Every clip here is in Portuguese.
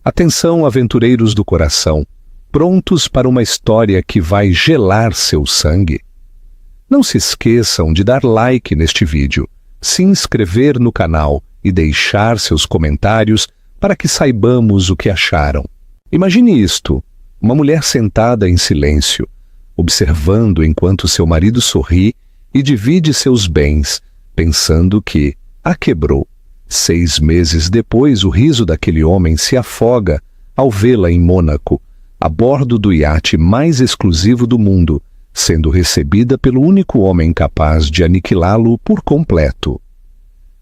Atenção, aventureiros do coração, prontos para uma história que vai gelar seu sangue? Não se esqueçam de dar like neste vídeo, se inscrever no canal e deixar seus comentários para que saibamos o que acharam. Imagine isto, uma mulher sentada em silêncio, observando enquanto seu marido sorri e divide seus bens, pensando que a quebrou. 6 meses depois, o riso daquele homem se afoga ao vê-la em Mônaco, a bordo do iate mais exclusivo do mundo, sendo recebida pelo único homem capaz de aniquilá-lo por completo.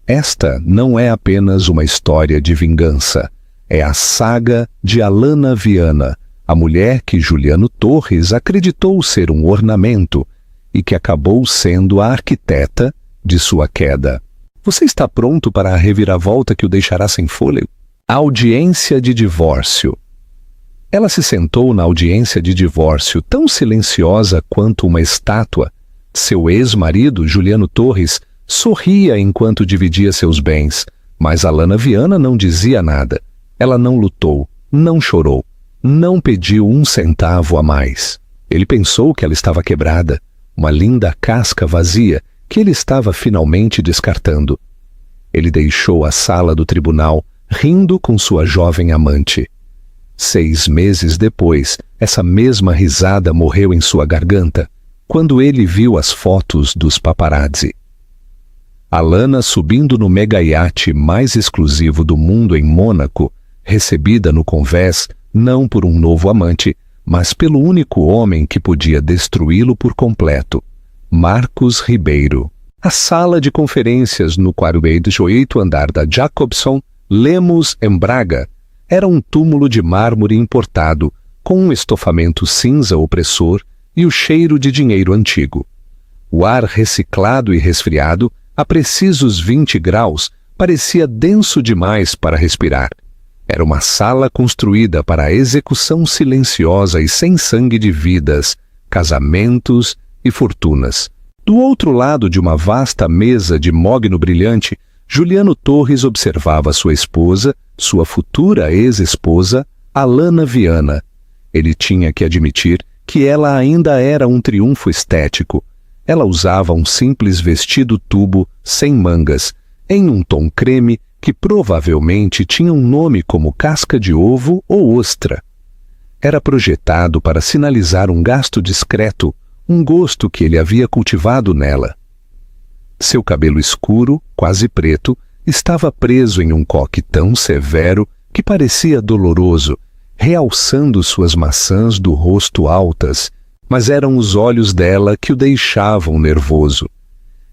Esta não é apenas uma história de vingança, é a saga de Alana Viana, a mulher que Juliano Torres acreditou ser um ornamento e que acabou sendo a arquiteta de sua queda. Você está pronto para a reviravolta que o deixará sem fôlego? A audiência de divórcio. Ela se sentou na audiência de divórcio tão silenciosa quanto uma estátua. Seu ex-marido, Juliano Torres, sorria enquanto dividia seus bens, mas Alana Viana não dizia nada. Ela não lutou, não chorou, não pediu um centavo a mais. Ele pensou que ela estava quebrada, uma linda casca vazia que ele estava finalmente descartando. Ele deixou a sala do tribunal, rindo com sua jovem amante. 6 meses depois, essa mesma risada morreu em sua garganta, quando ele viu as fotos dos paparazzi. Alana subindo no mega iate mais exclusivo do mundo em Mônaco, recebida no convés não por um novo amante, mas pelo único homem que podia destruí-lo por completo, Marcos Ribeiro. A sala de conferências no 48º andar da Jacobson, Lemos, em Braga, era um túmulo de mármore importado, com um estofamento cinza opressor e o cheiro de dinheiro antigo. O ar reciclado e resfriado, a precisos 20 graus, parecia denso demais para respirar. Era uma sala construída para a execução silenciosa e sem sangue de vidas, casamentos e fortunas. Do outro lado de uma vasta mesa de mogno brilhante, Juliano Torres observava sua esposa, sua futura ex-esposa, Alana Viana. Ele tinha que admitir que ela ainda era um triunfo estético. Ela usava um simples vestido tubo, sem mangas, em um tom creme que provavelmente tinha um nome como casca de ovo ou ostra. Era projetado para sinalizar um gasto discreto, um gosto que ele havia cultivado nela. Seu cabelo escuro, quase preto, estava preso em um coque tão severo que parecia doloroso, realçando suas maçãs do rosto altas, mas eram os olhos dela que o deixavam nervoso.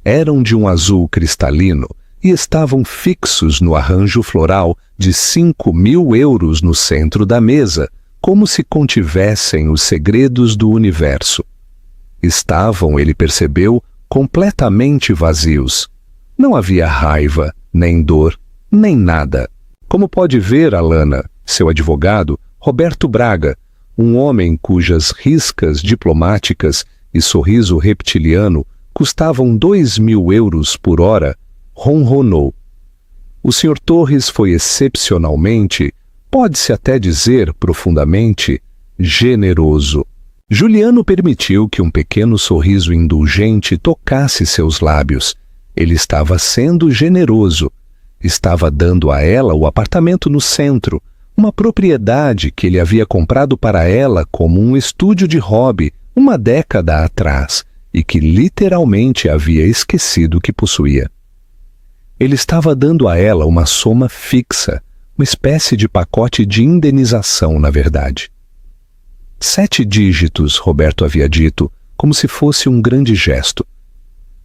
Eram de um azul cristalino e estavam fixos no arranjo floral de 5.000 euros no centro da mesa, como se contivessem os segredos do universo. Estavam, ele percebeu, completamente vazios. Não havia raiva, nem dor, nem nada. Como pode ver, Alana, seu advogado, Roberto Braga, um homem cujas riscas diplomáticas e sorriso reptiliano custavam 2.000 euros por hora, ronronou. O Sr. Torres foi excepcionalmente, pode-se até dizer profundamente, generoso. Juliano permitiu que um pequeno sorriso indulgente tocasse seus lábios. Ele estava sendo generoso. Estava dando a ela o apartamento no centro, uma propriedade que ele havia comprado para ela como um estúdio de hobby 1 década atrás e que literalmente havia esquecido que possuía. Ele estava dando a ela uma soma fixa, uma espécie de pacote de indenização, na verdade. 7 dígitos, Roberto havia dito, como se fosse um grande gesto.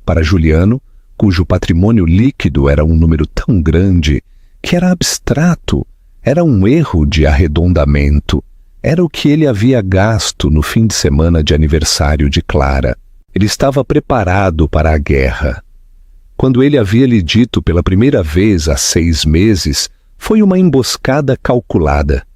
Para Juliano, cujo patrimônio líquido era um número tão grande que era abstrato, era um erro de arredondamento, era o que ele havia gasto no fim de semana de aniversário de Clara. Ele estava preparado para a guerra. Quando ele havia lhe dito pela primeira vez há 6 meses, foi uma emboscada calculada.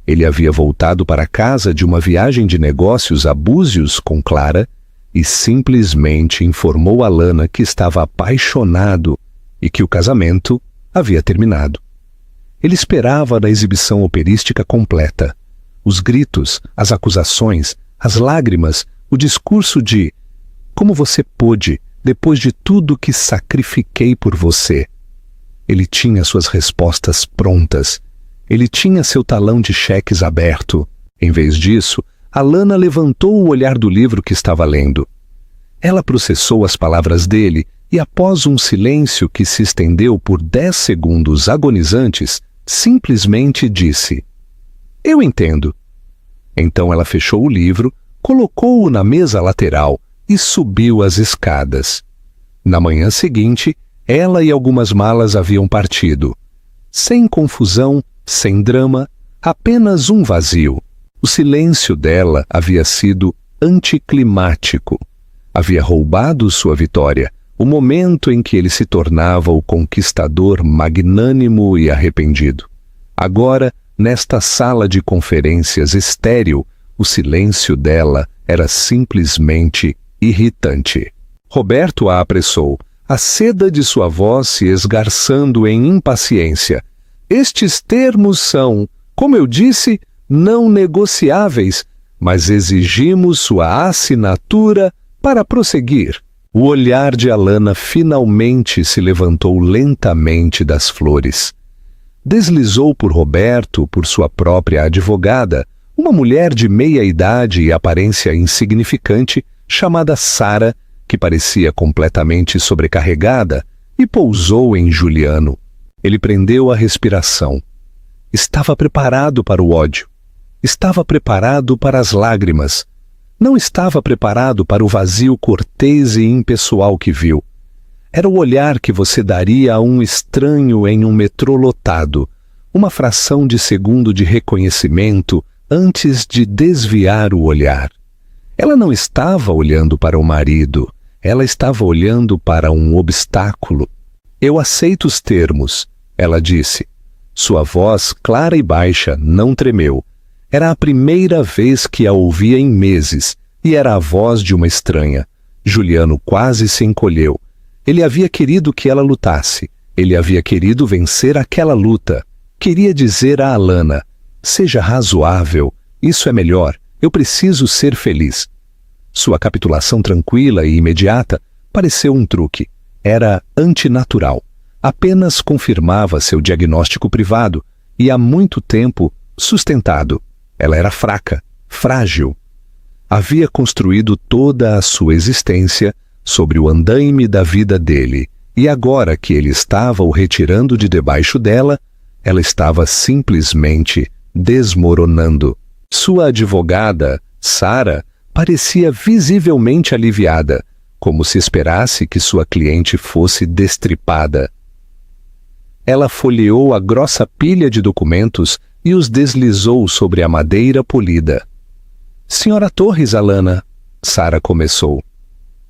Ele havia voltado para casa de uma viagem de negócios a Búzios com Clara e simplesmente informou Alana que estava apaixonado e que o casamento havia terminado. Ele esperava na exibição operística completa. Os gritos, as acusações, as lágrimas, o discurso de "Como você pôde, depois de tudo que sacrifiquei por você?" Ele tinha suas respostas prontas. Ele tinha seu talão de cheques aberto. Em vez disso, Alana levantou o olhar do livro que estava lendo. Ela processou as palavras dele e, após um silêncio que se estendeu por 10 segundos agonizantes, simplesmente disse: "Eu entendo." Então ela fechou o livro, colocou-o na mesa lateral e subiu as escadas. Na manhã seguinte, ela e algumas malas haviam partido. Sem confusão, sem drama, apenas um vazio. O silêncio dela havia sido anticlimático. Havia roubado sua vitória, o momento em que ele se tornava o conquistador magnânimo e arrependido. Agora, nesta sala de conferências estéril, o silêncio dela era simplesmente irritante. Roberto a apressou, a seda de sua voz se esgarçando em impaciência. "Estes termos são, como eu disse, não negociáveis, mas exigimos sua assinatura para prosseguir." O olhar de Alana finalmente se levantou lentamente das flores. Deslizou por Roberto, por sua própria advogada, uma mulher de meia idade e aparência insignificante, chamada Sara, que parecia completamente sobrecarregada, e pousou em Juliano. Ele prendeu a respiração. Estava preparado para o ódio. Estava preparado para as lágrimas. Não estava preparado para o vazio cortês e impessoal que viu. Era o olhar que você daria a um estranho em um metrô lotado, uma fração de segundo de reconhecimento antes de desviar o olhar. Ela não estava olhando para o marido, ela estava olhando para um obstáculo. "Eu aceito os termos", ela disse. Sua voz, clara e baixa, não tremeu. Era a primeira vez que a ouvia em meses, e era a voz de uma estranha. Juliano quase se encolheu. Ele havia querido que ela lutasse. Ele havia querido vencer aquela luta. Queria dizer a Alana: "Seja razoável, isso é melhor, eu preciso ser feliz." Sua capitulação tranquila e imediata pareceu um truque. Era antinatural. Apenas confirmava seu diagnóstico privado e há muito tempo sustentado. Ela era fraca, frágil. Havia construído toda a sua existência sobre o andaime da vida dele, e agora que ele estava o retirando de debaixo dela, ela estava simplesmente desmoronando. Sua advogada, Sara, parecia visivelmente aliviada, como se esperasse que sua cliente fosse destripada. Ela folheou a grossa pilha de documentos e os deslizou sobre a madeira polida. "Senhora Torres, Alana", Sara começou.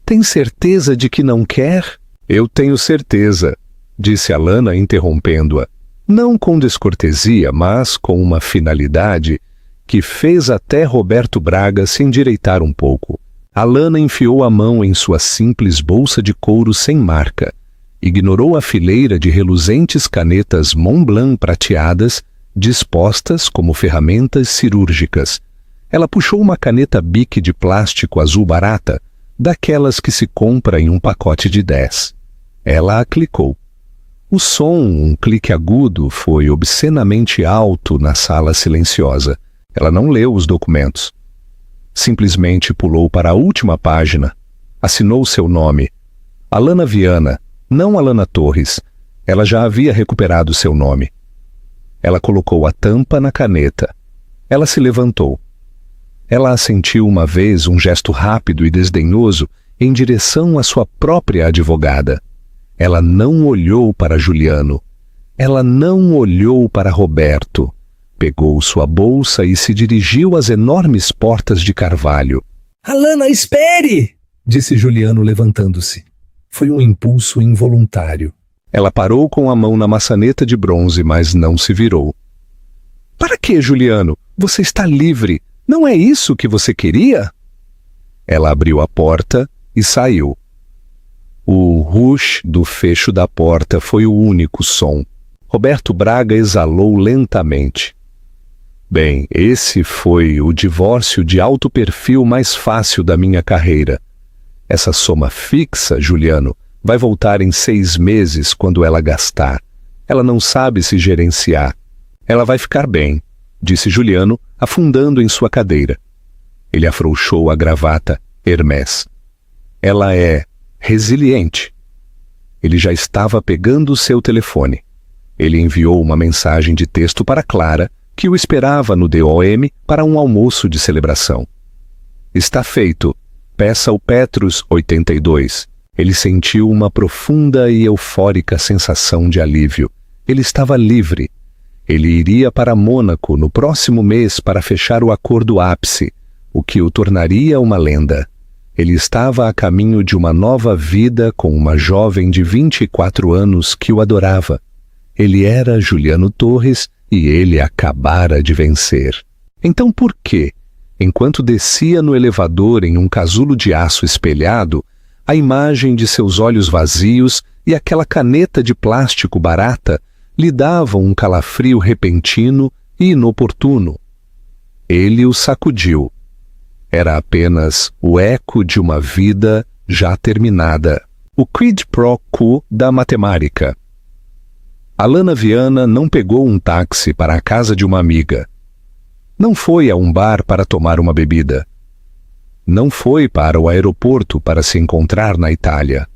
"Tem certeza de que não quer?" "Eu tenho certeza", disse Alana, interrompendo-a. Não com descortesia, mas com uma finalidade que fez até Roberto Braga se endireitar um pouco. Alana enfiou a mão em sua simples bolsa de couro sem marca. Ignorou a fileira de reluzentes canetas Montblanc prateadas, dispostas como ferramentas cirúrgicas. Ela puxou uma caneta Bic de plástico azul barata, daquelas que se compra em um pacote de 10. Ela a clicou. O som, um clique agudo, foi obscenamente alto na sala silenciosa. Ela não leu os documentos. Simplesmente pulou para a última página. Assinou seu nome. Alana Viana, não Alana Torres. Ela já havia recuperado seu nome. Ela colocou a tampa na caneta. Ela se levantou. Ela assentiu uma vez um gesto rápido e desdenhoso em direção à sua própria advogada. Ela não olhou para Juliano. Ela não olhou para Roberto. Pegou sua bolsa e se dirigiu às enormes portas de carvalho. "Alana, espere!" disse Juliano, levantando-se. Foi um impulso involuntário. Ela parou com a mão na maçaneta de bronze, mas não se virou. "Para que, Juliano? Você está livre. Não é isso que você queria?" Ela abriu a porta e saiu. O rush do fecho da porta foi o único som. Roberto Braga exalou lentamente. Bem, esse foi o divórcio de alto perfil mais fácil da minha carreira. Essa soma fixa, Juliano, vai voltar em 6 meses quando ela gastar. Ela não sabe se gerenciar. Ela vai ficar bem, disse Juliano, afundando em sua cadeira. Ele afrouxou a gravata Hermès. Ela é resiliente. Ele já estava pegando seu telefone. Ele enviou uma mensagem de texto para Clara, que o esperava no DOM para um almoço de celebração. Está feito. Peça o Petrus 82. Ele sentiu uma profunda e eufórica sensação de alívio. Ele estava livre. Ele iria para Mônaco no próximo mês para fechar o acordo ápice, o que o tornaria uma lenda. Ele estava a caminho de uma nova vida com uma jovem de 24 anos que o adorava. Ele era Juliano Torres e ele acabara de vencer. Então por que, enquanto descia no elevador em um casulo de aço espelhado, a imagem de seus olhos vazios e aquela caneta de plástico barata lhe davam um calafrio repentino e inoportuno? Ele o sacudiu. Era apenas o eco de uma vida já terminada. O quid pro quo da matemática. Alana Viana não pegou um táxi para a casa de uma amiga. Não foi a um bar para tomar uma bebida. Não foi para o aeroporto para se encontrar na Itália.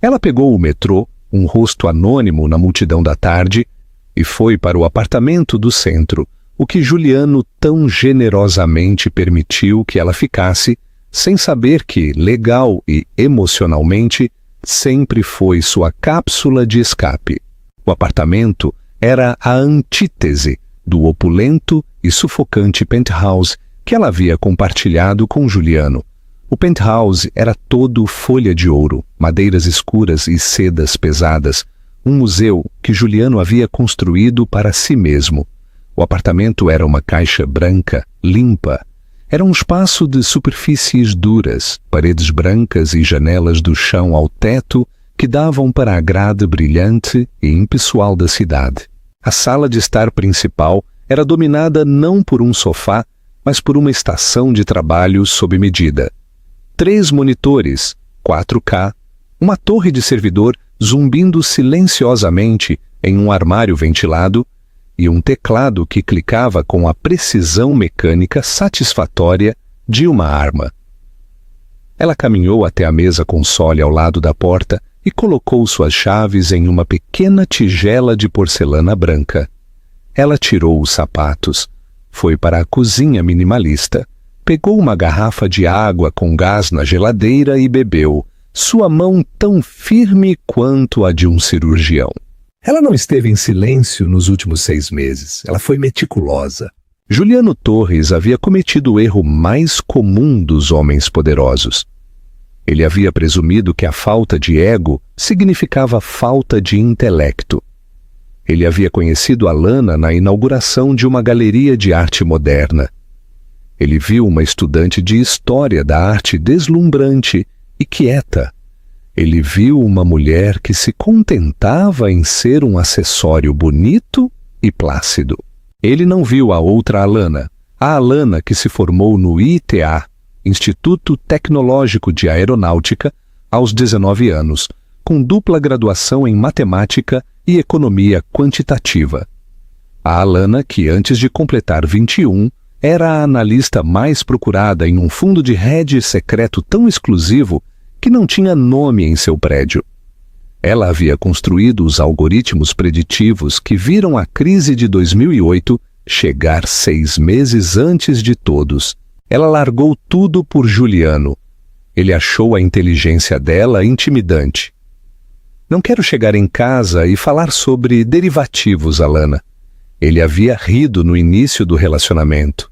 Ela pegou o metrô, um rosto anônimo na multidão da tarde, e foi para o apartamento do centro, o que Juliano tão generosamente permitiu que ela ficasse, sem saber que, legal e emocionalmente, sempre foi sua cápsula de escape. O apartamento era a antítese do opulento e sufocante penthouse que ela havia compartilhado com Juliano. O penthouse era todo folha de ouro, madeiras escuras e sedas pesadas, um museu que Juliano havia construído para si mesmo. O apartamento era uma caixa branca, limpa. Era um espaço de superfícies duras, paredes brancas e janelas do chão ao teto que davam para a grade brilhante e impessoal da cidade. A sala de estar principal era dominada não por um sofá, mas por uma estação de trabalho sob medida. 3 monitores, 4K, uma torre de servidor zumbindo silenciosamente em um armário ventilado e um teclado que clicava com a precisão mecânica satisfatória de uma arma. Ela caminhou até a mesa console ao lado da porta e colocou suas chaves em uma pequena tigela de porcelana branca. Ela tirou os sapatos, foi para a cozinha minimalista, pegou uma garrafa de água com gás na geladeira e bebeu, sua mão tão firme quanto a de um cirurgião. Ela não esteve em silêncio nos últimos 6 meses. Ela foi meticulosa. Juliano Torres havia cometido o erro mais comum dos homens poderosos. Ele havia presumido que a falta de ego significava falta de intelecto. Ele havia conhecido Alana na inauguração de uma galeria de arte moderna. Ele viu uma estudante de história da arte deslumbrante e quieta. Ele viu uma mulher que se contentava em ser um acessório bonito e plácido. Ele não viu a outra Alana, a Alana que se formou no ITA, Instituto Tecnológico de Aeronáutica, aos 19 anos, com dupla graduação em matemática e economia quantitativa. A Alana, que antes de completar 21, era a analista mais procurada em um fundo de hedge secreto tão exclusivo que não tinha nome em seu prédio. Ela havia construído os algoritmos preditivos que viram a crise de 2008 chegar 6 meses antes de todos. Ela largou tudo por Juliano. Ele achou a inteligência dela intimidante. Não quero chegar em casa e falar sobre derivativos, Alana. Ele havia rido no início do relacionamento.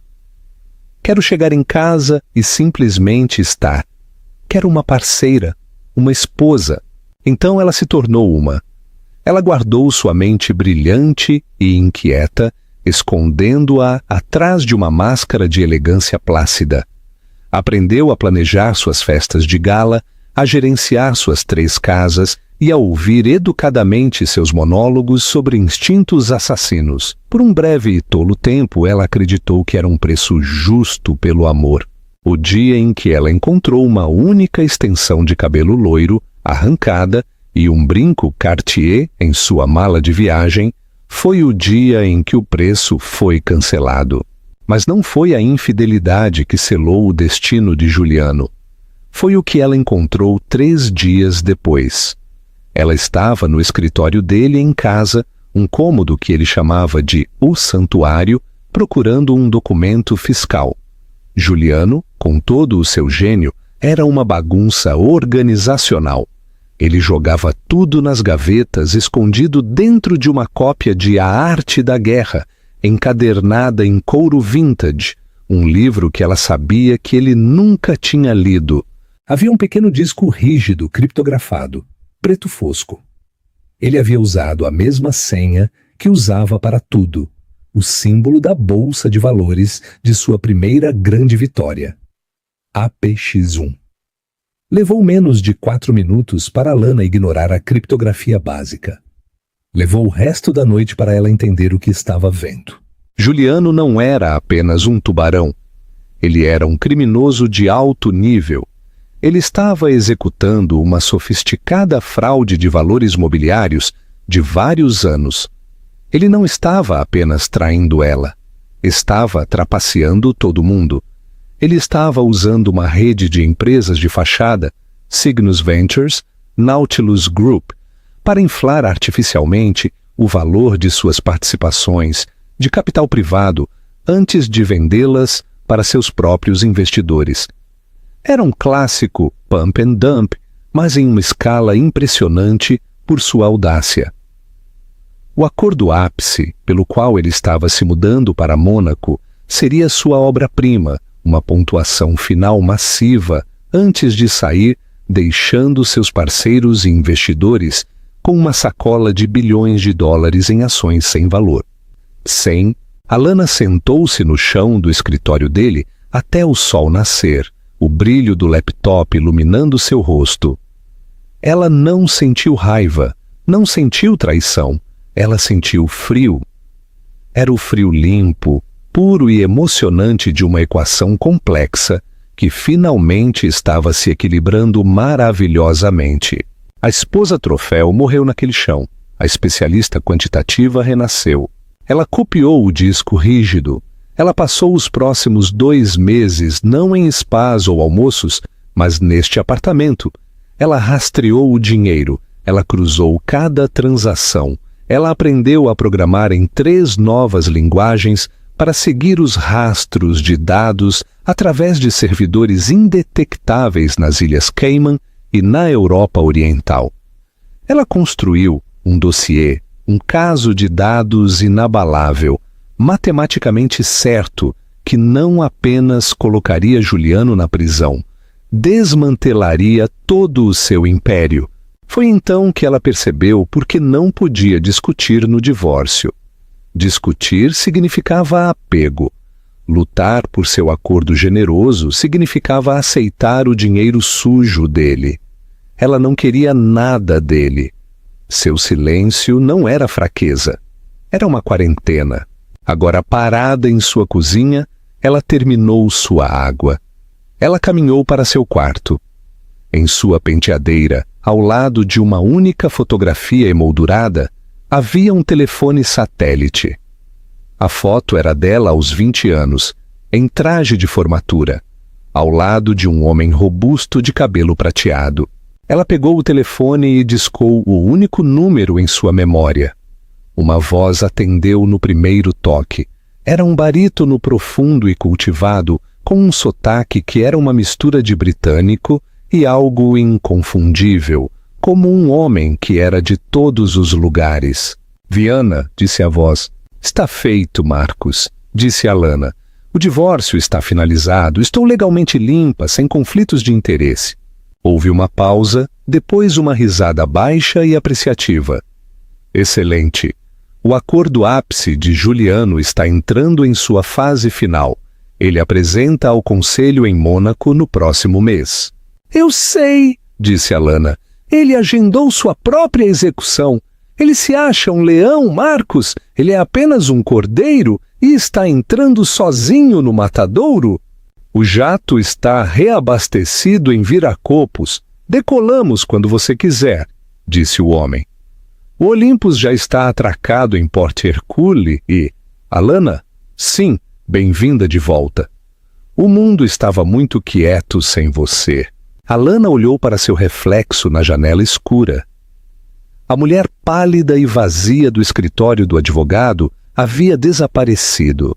Quero chegar em casa e simplesmente estar. Quero uma parceira, uma esposa. Então ela se tornou uma. Ela guardou sua mente brilhante e inquieta, escondendo-a atrás de uma máscara de elegância plácida. Aprendeu a planejar suas festas de gala, a gerenciar suas 3 casas e a ouvir educadamente seus monólogos sobre instintos assassinos. Por um breve e tolo tempo, ela acreditou que era um preço justo pelo amor. O dia em que ela encontrou uma única extensão de cabelo loiro, arrancada, e um brinco Cartier em sua mala de viagem, foi o dia em que o preço foi cancelado. Mas não foi a infidelidade que selou o destino de Juliano. Foi o que ela encontrou 3 dias depois. Ela estava no escritório dele em casa, um cômodo que ele chamava de O Santuário, procurando um documento fiscal. Juliano, com todo o seu gênio, era uma bagunça organizacional. Ele jogava tudo nas gavetas, escondido dentro de uma cópia de A Arte da Guerra, encadernada em couro vintage, um livro que ela sabia que ele nunca tinha lido. Havia um pequeno disco rígido, criptografado, preto fosco. Ele havia usado a mesma senha que usava para tudo, o símbolo da bolsa de valores de sua primeira grande vitória, APX1. Levou menos de 4 minutos para Alana ignorar a criptografia básica. Levou o resto da noite para ela entender o que estava vendo. Juliano não era apenas um tubarão. Ele era um criminoso de alto nível. Ele estava executando uma sofisticada fraude de valores mobiliários de vários anos. Ele não estava apenas traindo ela. Estava trapaceando todo mundo. Ele estava usando uma rede de empresas de fachada, Cygnus Ventures, Nautilus Group, para inflar artificialmente o valor de suas participações de capital privado antes de vendê-las para seus próprios investidores. Era um clássico pump and dump, mas em uma escala impressionante por sua audácia. O acordo ápice, pelo qual ele estava se mudando para Mônaco, seria sua obra-prima, uma pontuação final massiva antes de sair, deixando seus parceiros e investidores com uma sacola de bilhões de dólares em ações sem valor. Alana sentou-se no chão do escritório dele até o sol nascer, o brilho do laptop iluminando seu rosto. Ela não sentiu raiva, não sentiu traição, ela sentiu frio. Era o frio limpo, puro e emocionante de uma equação complexa que finalmente estava se equilibrando maravilhosamente. A esposa troféu morreu naquele chão. A especialista quantitativa renasceu. Ela copiou o disco rígido. Ela passou os próximos 2 meses não em spas ou almoços, mas neste apartamento. Ela rastreou o dinheiro. Ela cruzou cada transação. Ela aprendeu a programar em 3 novas linguagens para seguir os rastros de dados através de servidores indetectáveis nas Ilhas Cayman e na Europa Oriental. Ela construiu um dossiê, um caso de dados inabalável, matematicamente certo, que não apenas colocaria Juliano na prisão, desmantelaria todo o seu império. Foi então que ela percebeu por que não podia discutir no divórcio. Discutir significava apego. Lutar por seu acordo generoso significava aceitar o dinheiro sujo dele. Ela não queria nada dele. Seu silêncio não era fraqueza. Era uma quarentena. Agora parada em sua cozinha, ela terminou sua água. Ela caminhou para seu quarto. Em sua penteadeira, ao lado de uma única fotografia emoldurada, havia um telefone satélite. A foto era dela aos 20 anos, em traje de formatura, ao lado de um homem robusto de cabelo prateado. Ela pegou o telefone e discou o único número em sua memória. Uma voz atendeu no primeiro toque. Era um barítono profundo e cultivado, com um sotaque que era uma mistura de britânico e algo inconfundível, como um homem que era de todos os lugares. Viana, disse a voz. Está feito, Marcos, disse Alana. O divórcio está finalizado, estou legalmente limpa, sem conflitos de interesse. Houve uma pausa, depois uma risada baixa e apreciativa. Excelente. O acordo ápice de Juliano está entrando em sua fase final. Ele apresenta ao conselho em Mônaco no próximo mês. Eu sei, disse Alana. Ele agendou sua própria execução. Ele se acha um leão, Marcos? Ele é apenas um cordeiro e está entrando sozinho no matadouro? O jato está reabastecido em Viracopos. Decolamos quando você quiser, disse o homem. O Olympus já está atracado em Port Hercule e... Alana? Sim, bem-vinda de volta. O mundo estava muito quieto sem você. Alana olhou para seu reflexo na janela escura. A mulher pálida e vazia do escritório do advogado havia desaparecido.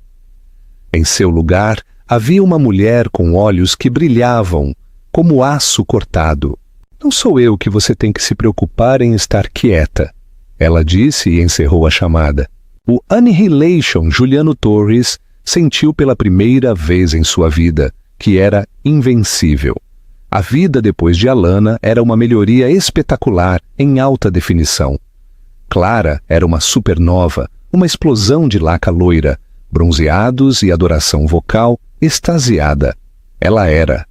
Em seu lugar, havia uma mulher com olhos que brilhavam, como aço cortado. Não sou eu que você tem que se preocupar em estar quieta, ela disse e encerrou a chamada. O Annihilation Juliano Torres sentiu pela primeira vez em sua vida que era invencível. A vida depois de Alana era uma melhoria espetacular em alta definição. Clara era uma supernova, uma explosão de laca loira, bronzeados e adoração vocal extasiada. Ela era.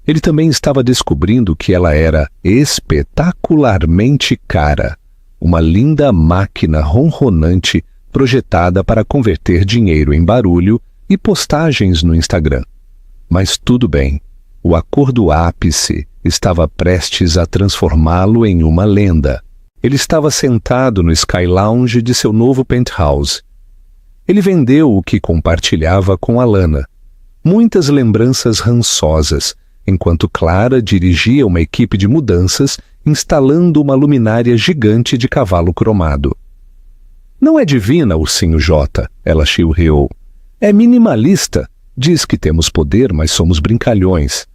Ele também estava descobrindo que ela era espetacularmente cara, uma linda máquina ronronante projetada para converter dinheiro em barulho e postagens no Instagram. Mas tudo bem. O acordo ápice estava prestes a transformá-lo em uma lenda. Ele estava sentado no Sky Lounge de seu novo penthouse. Ele vendeu o que compartilhava com Alana. Muitas lembranças rançosas, enquanto Clara dirigia uma equipe de mudanças instalando uma luminária gigante de cavalo cromado. Não é divina, ursinho J, ela chilreou. É minimalista. Diz que temos poder, mas somos brincalhões.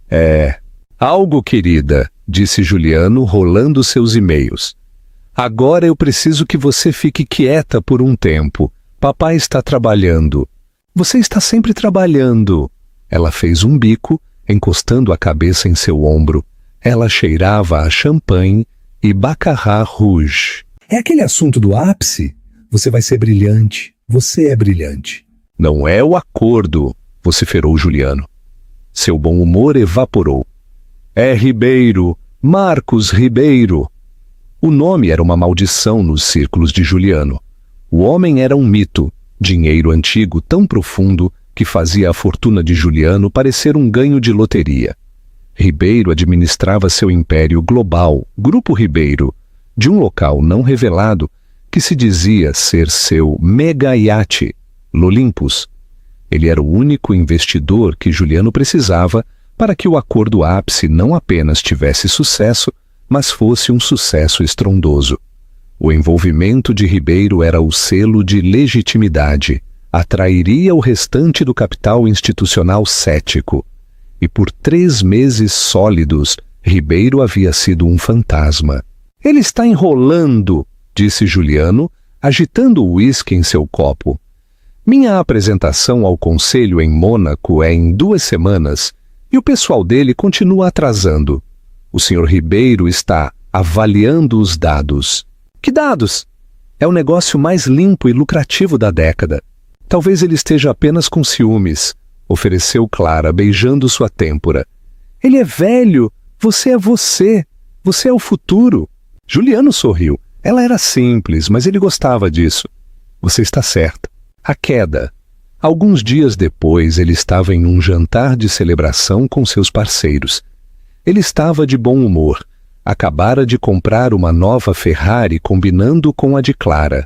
É... Algo, querida, disse Juliano, rolando seus e-mails. Agora eu preciso que você fique quieta por um tempo. Papai está trabalhando. Você está sempre trabalhando. Ela fez um bico, encostando a cabeça em seu ombro. Ela cheirava a champanhe e Baccarat Rouge. É aquele assunto do ápice? Você vai ser brilhante. Você é brilhante. Não é o acordo, vociferou Juliano. Seu bom humor evaporou. É Ribeiro, Marcos Ribeiro. O nome era uma maldição nos círculos de Juliano. O homem era um mito, dinheiro antigo tão profundo que fazia a fortuna de Juliano parecer um ganho de loteria. Ribeiro administrava seu império global, Grupo Ribeiro, de um local não revelado que se dizia ser seu mega iate, L'Olympus. Ele era o único investidor que Juliano precisava para que o acordo ápice não apenas tivesse sucesso, mas fosse um sucesso estrondoso. O envolvimento de Ribeiro era o selo de legitimidade, atrairia o restante do capital institucional cético. E por 3 meses sólidos, Ribeiro havia sido um fantasma. Ele está enrolando, disse Juliano, agitando o uísque em seu copo. Minha apresentação ao conselho em Mônaco é em 2 semanas e o pessoal dele continua atrasando. O Sr. Ribeiro está avaliando os dados. Que dados? É o negócio mais limpo e lucrativo da década. Talvez ele esteja apenas com ciúmes, ofereceu Clara, beijando sua têmpora. Ele é velho, você é você, você é o futuro. Juliano sorriu. Ela era simples, mas ele gostava disso. Você está certa. A queda. Alguns dias depois, ele estava em um jantar de celebração com seus parceiros. Ele estava de bom humor. Acabara de comprar uma nova Ferrari combinando com a de Clara.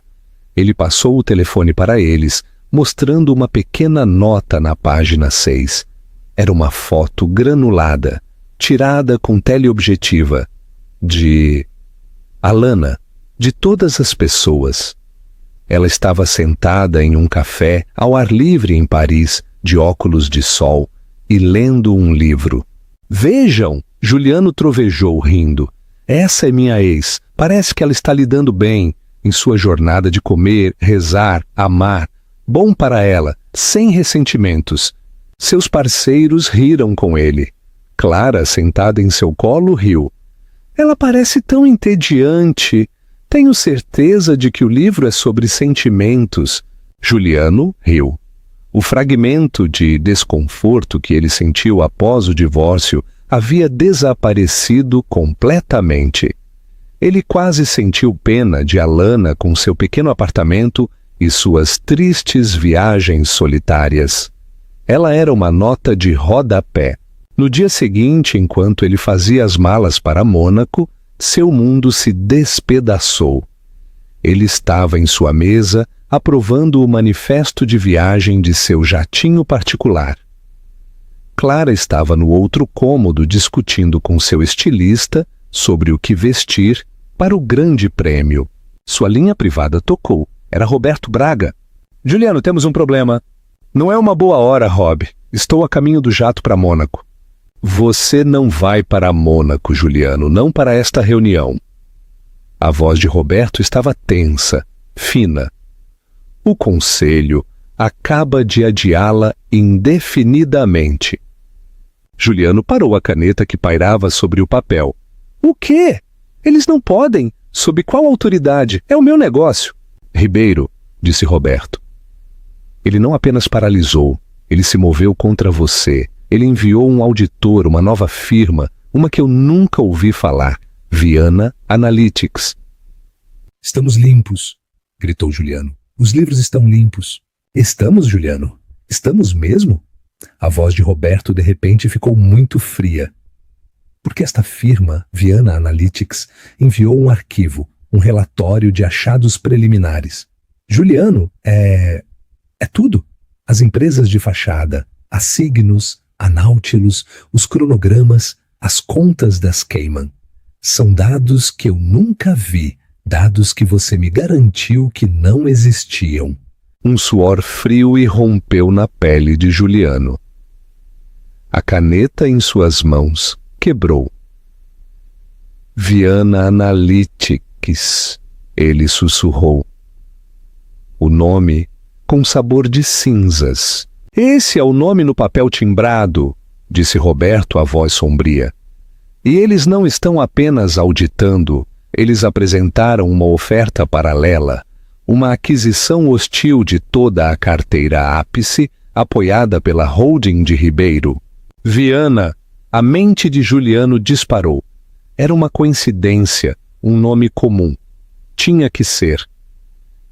Ele passou o telefone para eles, mostrando uma pequena nota na página 6. Era uma foto granulada, tirada com teleobjetiva, de Alana, de todas as pessoas. Ela estava sentada em um café ao ar livre em Paris, de óculos de sol, e lendo um livro. Vejam! Juliano trovejou rindo. Essa é minha ex. Parece que ela está lidando bem em sua jornada de comer, rezar, amar. Bom para ela, sem ressentimentos. Seus parceiros riram com ele. Clara, sentada em seu colo, riu. Ela parece tão entediante. Tenho certeza de que o livro é sobre sentimentos. Juliano riu. O fragmento de desconforto que ele sentiu após o divórcio havia desaparecido completamente. Ele quase sentiu pena de Alana com seu pequeno apartamento e suas tristes viagens solitárias. Ela era uma nota de rodapé. No dia seguinte, enquanto ele fazia as malas para Mônaco, seu mundo se despedaçou. Ele estava em sua mesa, aprovando o manifesto de viagem de seu jatinho particular. Clara estava no outro cômodo discutindo com seu estilista sobre o que vestir para o grande prêmio. Sua linha privada tocou. Era Roberto Braga. Juliano, temos um problema. Não é uma boa hora, Rob. Estou a caminho do jato para Mônaco. Você não vai para Mônaco, Juliano, não para esta reunião. A voz de Roberto estava tensa, fina. O conselho acaba de adiá-la indefinidamente. Juliano parou a caneta que pairava sobre o papel. O quê? Eles não podem. Sob qual autoridade? É o meu negócio. Ribeiro, disse Roberto. Ele não apenas paralisou, ele se moveu contra você. Ele enviou um auditor, uma nova firma, uma que eu nunca ouvi falar, Viana Analytics. Estamos limpos, gritou Juliano. Os livros estão limpos. Estamos, Juliano? Estamos mesmo? A voz de Roberto de repente ficou muito fria. Porque esta firma, Viana Analytics, enviou um arquivo, um relatório de achados preliminares. Juliano, é tudo. As empresas de fachada, a Signos, a Nautilus, os cronogramas, as contas das Cayman. São dados que eu nunca vi, dados que você me garantiu que não existiam. Um suor frio irrompeu na pele de Juliano. A caneta em suas mãos quebrou. Viana Analytics, ele sussurrou. O nome com sabor de cinzas. Esse é o nome no papel timbrado, disse Roberto, a voz sombria. E eles não estão apenas auditando, eles apresentaram uma oferta paralela, uma aquisição hostil de toda a carteira ápice, apoiada pela holding de Ribeiro. Viana, a mente de Juliano disparou. Era uma coincidência, um nome comum. Tinha que ser.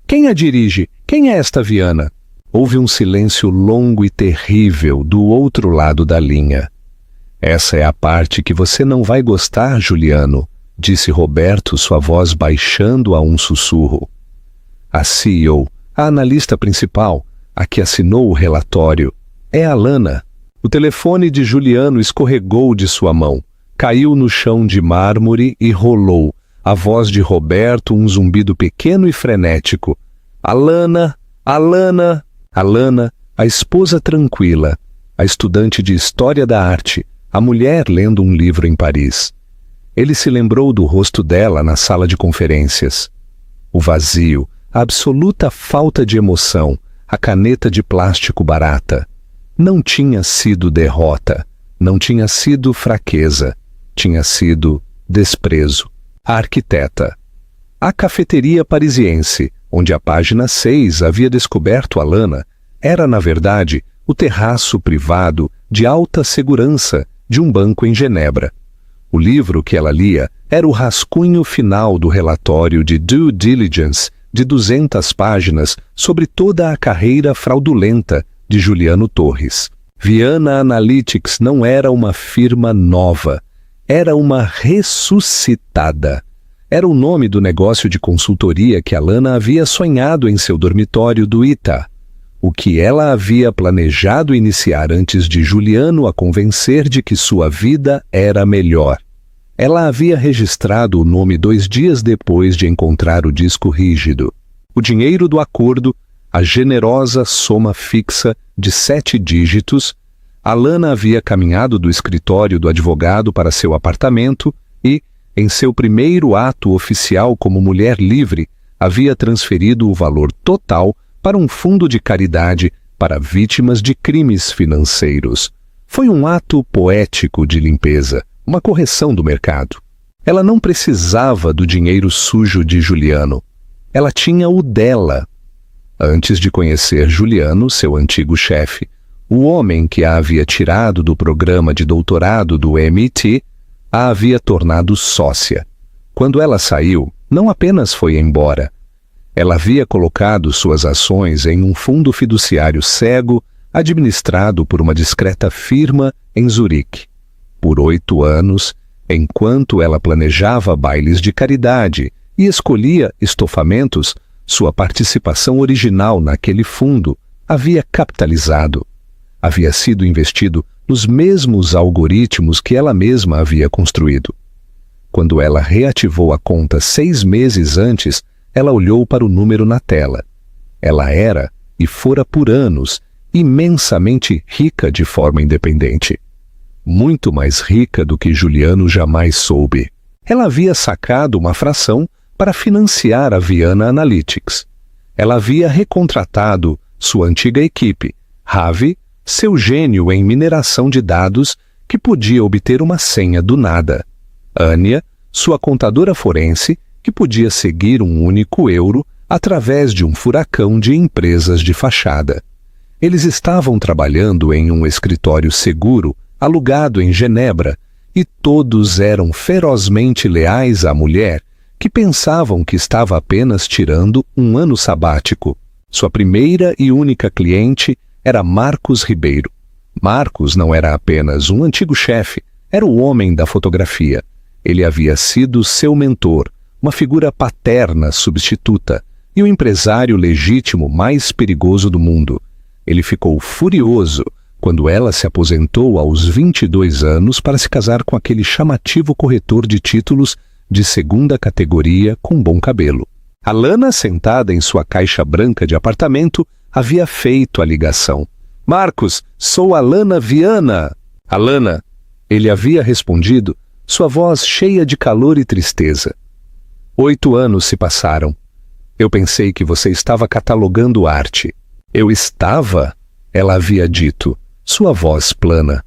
Quem a dirige? Quem é esta Viana? Houve um silêncio longo e terrível do outro lado da linha. Essa é a parte que você não vai gostar, Juliano, disse Roberto, sua voz baixando a um sussurro. A CEO, a analista principal, a que assinou o relatório, é Alana. O telefone de Juliano escorregou de sua mão, caiu no chão de mármore e rolou. A voz de Roberto, um zumbido pequeno e frenético. Alana, Alana, Alana, a esposa tranquila, a estudante de História da Arte, a mulher lendo um livro em Paris. Ele se lembrou do rosto dela na sala de conferências. O vazio, a absoluta falta de emoção, a caneta de plástico barata. Não tinha sido derrota, não tinha sido fraqueza, tinha sido desprezo. A arquiteta. A cafeteria parisiense, onde a página 6 havia descoberto Alana, era, na verdade, o terraço privado de alta segurança de um banco em Genebra. O livro que ela lia era o rascunho final do relatório de due diligence de 200 páginas sobre toda a carreira fraudulenta de Juliano Torres. Viana Analytics não era uma firma nova, era uma ressuscitada. Era o nome do negócio de consultoria que Alana havia sonhado em seu dormitório do Ita. O que ela havia planejado iniciar antes de Juliano a convencer de que sua vida era melhor. Ela havia registrado o nome 2 dias depois de encontrar o disco rígido. O dinheiro do acordo, a generosa soma fixa de 7 dígitos, Alana havia caminhado do escritório do advogado para seu apartamento e, em seu primeiro ato oficial como mulher livre, havia transferido o valor total para um fundo de caridade para vítimas de crimes financeiros. Foi um ato poético de limpeza, uma correção do mercado. Ela não precisava do dinheiro sujo de Juliano. Ela tinha o dela. Antes de conhecer Juliano, seu antigo chefe, O homem que a havia tirado do programa de doutorado do MIT a havia tornado sócia. Quando ela saiu, não apenas foi embora. Ela havia colocado suas ações em um fundo fiduciário cego administrado por uma discreta firma em Zurique. Por 8 anos, enquanto ela planejava bailes de caridade e escolhia estofamentos, sua participação original naquele fundo havia capitalizado. Havia sido investido nos mesmos algoritmos que ela mesma havia construído. Quando ela reativou a conta 6 meses antes, ela olhou para o número na tela. Ela era, e fora por anos, imensamente rica de forma independente. Muito mais rica do que Juliano jamais soube. Ela havia sacado uma fração para financiar a Viana Analytics. Ela havia recontratado sua antiga equipe, Ravi, seu gênio em mineração de dados, que podia obter uma senha do nada. Anya, sua contadora forense, que podia seguir um único euro através de um furacão de empresas de fachada. Eles estavam trabalhando em um escritório seguro, alugado em Genebra, e todos eram ferozmente leais à mulher, que pensavam que estava apenas tirando um ano sabático. Sua primeira e única cliente era Marcos Ribeiro. Marcos não era apenas um antigo chefe, era o homem da fotografia. Ele havia sido seu mentor, uma figura paterna substituta e o empresário legítimo mais perigoso do mundo. Ele ficou furioso quando ela se aposentou aos 22 anos para se casar com aquele chamativo corretor de títulos de segunda categoria com bom cabelo. Alana, sentada em sua caixa branca de apartamento, havia feito a ligação. Marcos, sou Alana Viana. Alana, ele havia respondido, sua voz cheia de calor e tristeza. 8 anos se passaram. Eu pensei que você estava catalogando arte. Eu estava? Ela havia dito, sua voz plana.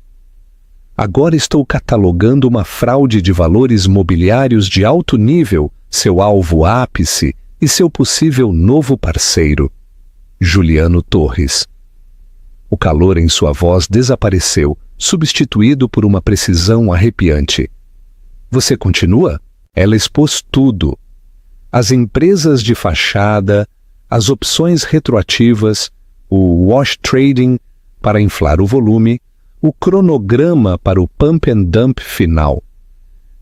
Agora estou catalogando uma fraude de valores mobiliários de alto nível, seu alvo ápice e seu possível novo parceiro. Juliano Torres. O calor em sua voz desapareceu, substituído por uma precisão arrepiante. Você continua? Ela expôs tudo. As empresas de fachada, as opções retroativas, o wash trading para inflar o volume, o cronograma para o pump and dump final.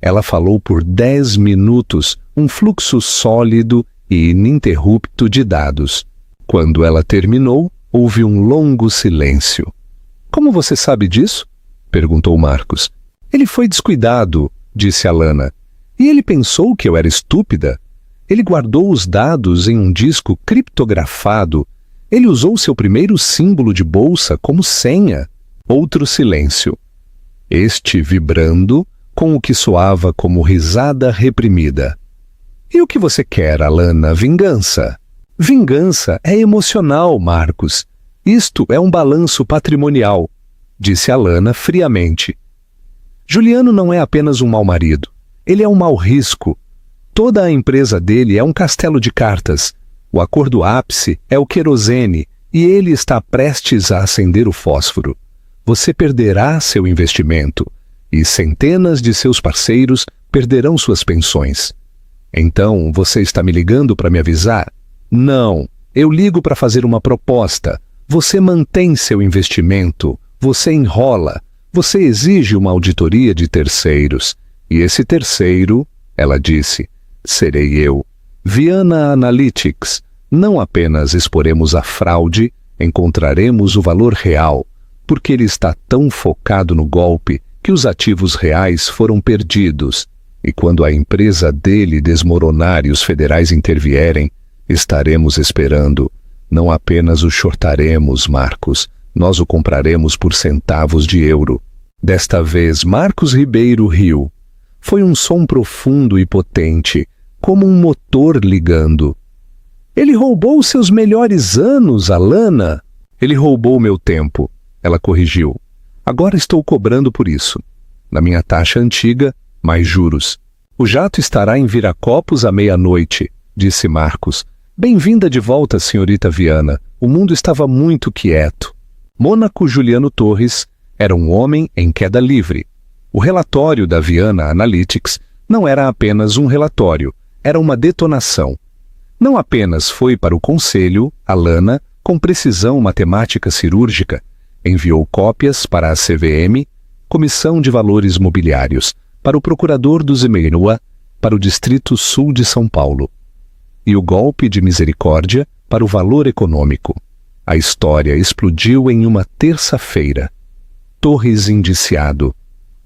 Ela falou por 10 minutos, um fluxo sólido e ininterrupto de dados. Quando ela terminou, houve um longo silêncio. Como você sabe disso? Perguntou Marcos. Ele foi descuidado, disse Alana. E ele pensou que eu era estúpida? Ele guardou os dados em um disco criptografado. Ele usou seu primeiro símbolo de bolsa como senha. Outro silêncio. Este vibrando com o que soava como risada reprimida. E o que você quer, Alana? Vingança? Vingança é emocional, Marcos. Isto é um balanço patrimonial, disse Alana friamente. Juliano não é apenas um mau marido. Ele é um mau risco. Toda a empresa dele é um castelo de cartas. O acordo ápice é o querosene e ele está prestes a acender o fósforo. Você perderá seu investimento e centenas de seus parceiros perderão suas pensões. Então, você está me ligando para me avisar? Não, eu ligo para fazer uma proposta. Você mantém seu investimento, você enrola, você exige uma auditoria de terceiros. E esse terceiro, ela disse, serei eu. Viana Analytics. Não apenas exporemos a fraude, encontraremos o valor real, porque ele está tão focado no golpe que os ativos reais foram perdidos. E quando a empresa dele desmoronar e os federais intervierem, estaremos esperando. Não apenas o shortaremos, Marcos, nós o compraremos por centavos de euro. Desta vez, Marcos Ribeiro riu. Foi um som profundo e potente, como um motor ligando. Ele roubou seus melhores anos, Alana. Ele roubou meu tempo, ela corrigiu. Agora estou cobrando por isso. Na minha taxa antiga, mais juros. O jato estará em Viracopos à meia-noite, disse Marcos. Bem-vinda de volta, senhorita Viana. O mundo estava muito quieto. Mônaco Juliano Torres era um homem em queda livre. O relatório da Viana Analytics não era apenas um relatório, era uma detonação. Não apenas foi para o conselho, Alana, com precisão matemática cirúrgica, enviou cópias para a CVM, Comissão de Valores Mobiliários, para o procurador do Zemeirua, para o Distrito Sul de São Paulo. E o golpe de misericórdia para o Valor Econômico. A história explodiu em uma terça-feira. Torres indiciado.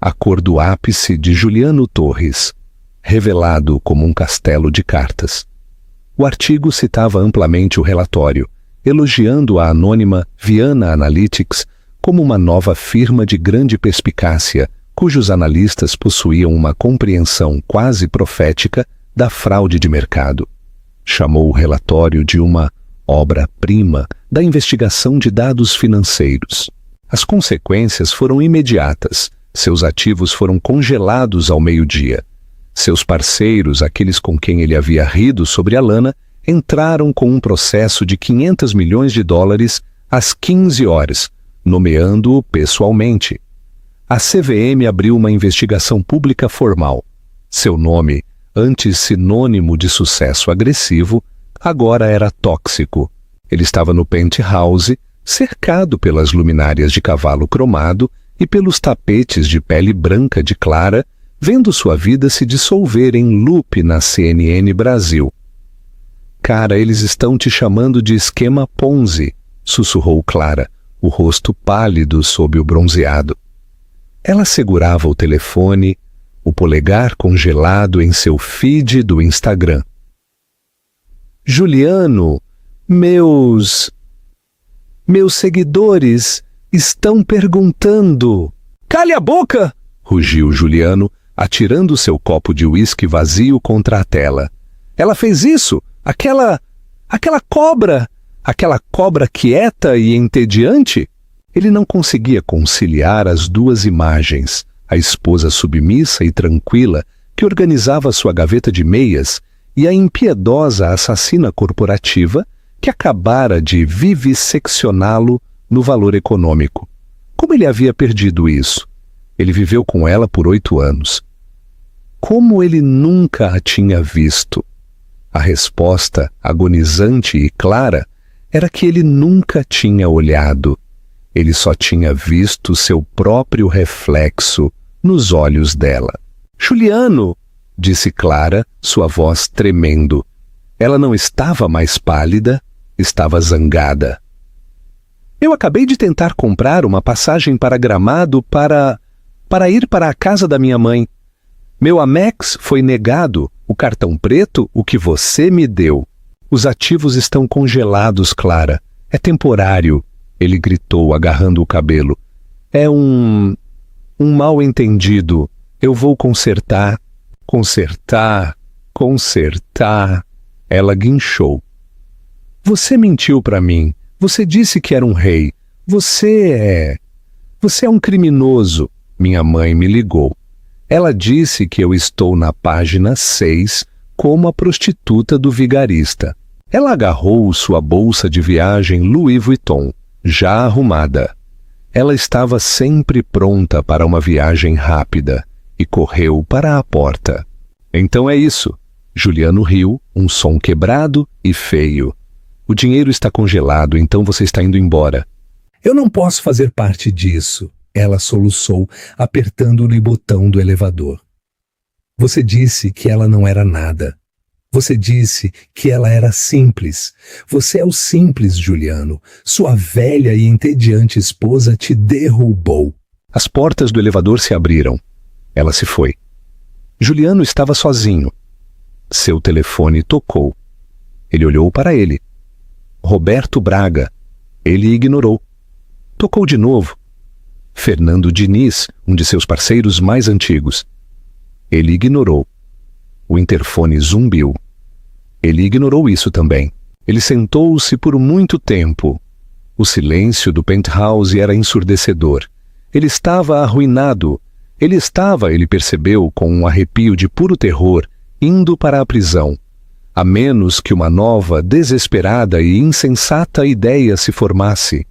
A cor do ápice de Juliano Torres, revelado como um castelo de cartas. O artigo citava amplamente o relatório, elogiando a anônima Viana Analytics como uma nova firma de grande perspicácia, cujos analistas possuíam uma compreensão quase profética da fraude de mercado. Chamou o relatório de uma obra-prima da investigação de dados financeiros. As consequências foram imediatas. Seus ativos foram congelados ao meio-dia. Seus parceiros, aqueles com quem ele havia rido sobre Alana, entraram com um processo de $500 milhões às 15 horas, nomeando-o pessoalmente. A CVM abriu uma investigação pública formal. Seu nome, antes sinônimo de sucesso agressivo, agora era tóxico. Ele estava no penthouse, cercado pelas luminárias de cavalo cromado e pelos tapetes de pele branca de Clara, vendo sua vida se dissolver em loop na CNN Brasil. Cara, eles estão te chamando de esquema Ponzi, sussurrou Clara, o rosto pálido sob o bronzeado. Ela segurava o telefone, o polegar congelado em seu feed do Instagram. Juliano, meus seguidores estão perguntando. Cale a boca! Rugiu Juliano, atirando seu copo de uísque vazio contra a tela. Ela fez isso! Aquela cobra quieta e entediante? Ele não conseguia conciliar as duas imagens, a esposa submissa e tranquila que organizava sua gaveta de meias e a impiedosa assassina corporativa que acabara de vivisseccioná-lo no Valor Econômico. Como ele havia perdido isso? Ele viveu com ela por 8 anos. Como ele nunca a tinha visto? A resposta, agonizante e clara, era que ele nunca tinha olhado. Ele só tinha visto seu próprio reflexo nos olhos dela. Juliano, disse Clara, sua voz tremendo. Ela não estava mais pálida, estava zangada. Eu acabei de tentar comprar uma passagem para Gramado para ir para a casa da minha mãe. Meu Amex foi negado, o cartão preto, o que você me deu. Os ativos estão congelados, Clara. É temporário, ele gritou, agarrando o cabelo. É um mal-entendido. Eu vou consertar. Consertar. Ela guinchou. Você mentiu para mim. Você disse que era um rei. Você é um criminoso. Minha mãe me ligou. Ela disse que eu estou na página 6 como a prostituta do vigarista. Ela agarrou sua bolsa de viagem Louis Vuitton, já arrumada. Ela estava sempre pronta para uma viagem rápida e correu para a porta. Então é isso. Juliano riu, um som quebrado e feio. O dinheiro está congelado, então você está indo embora. Eu não posso fazer parte disso, ela soluçou, apertando-lhe o botão do elevador. Você disse que ela não era nada. Você disse que ela era simples. Você é o simples, Juliano. Sua velha e entediante esposa te derrubou. As portas do elevador se abriram. Ela se foi. Juliano estava sozinho. Seu telefone tocou. Ele olhou para ele. Roberto Braga. Ele ignorou. Tocou de novo. Fernando Diniz, um de seus parceiros mais antigos. Ele ignorou. O interfone zumbiu. Ele ignorou isso também. Ele sentou-se por muito tempo. O silêncio do penthouse era ensurdecedor. Ele estava arruinado. Ele percebeu com um arrepio de puro terror, indo para a prisão. A menos que uma nova, desesperada e insensata ideia se formasse.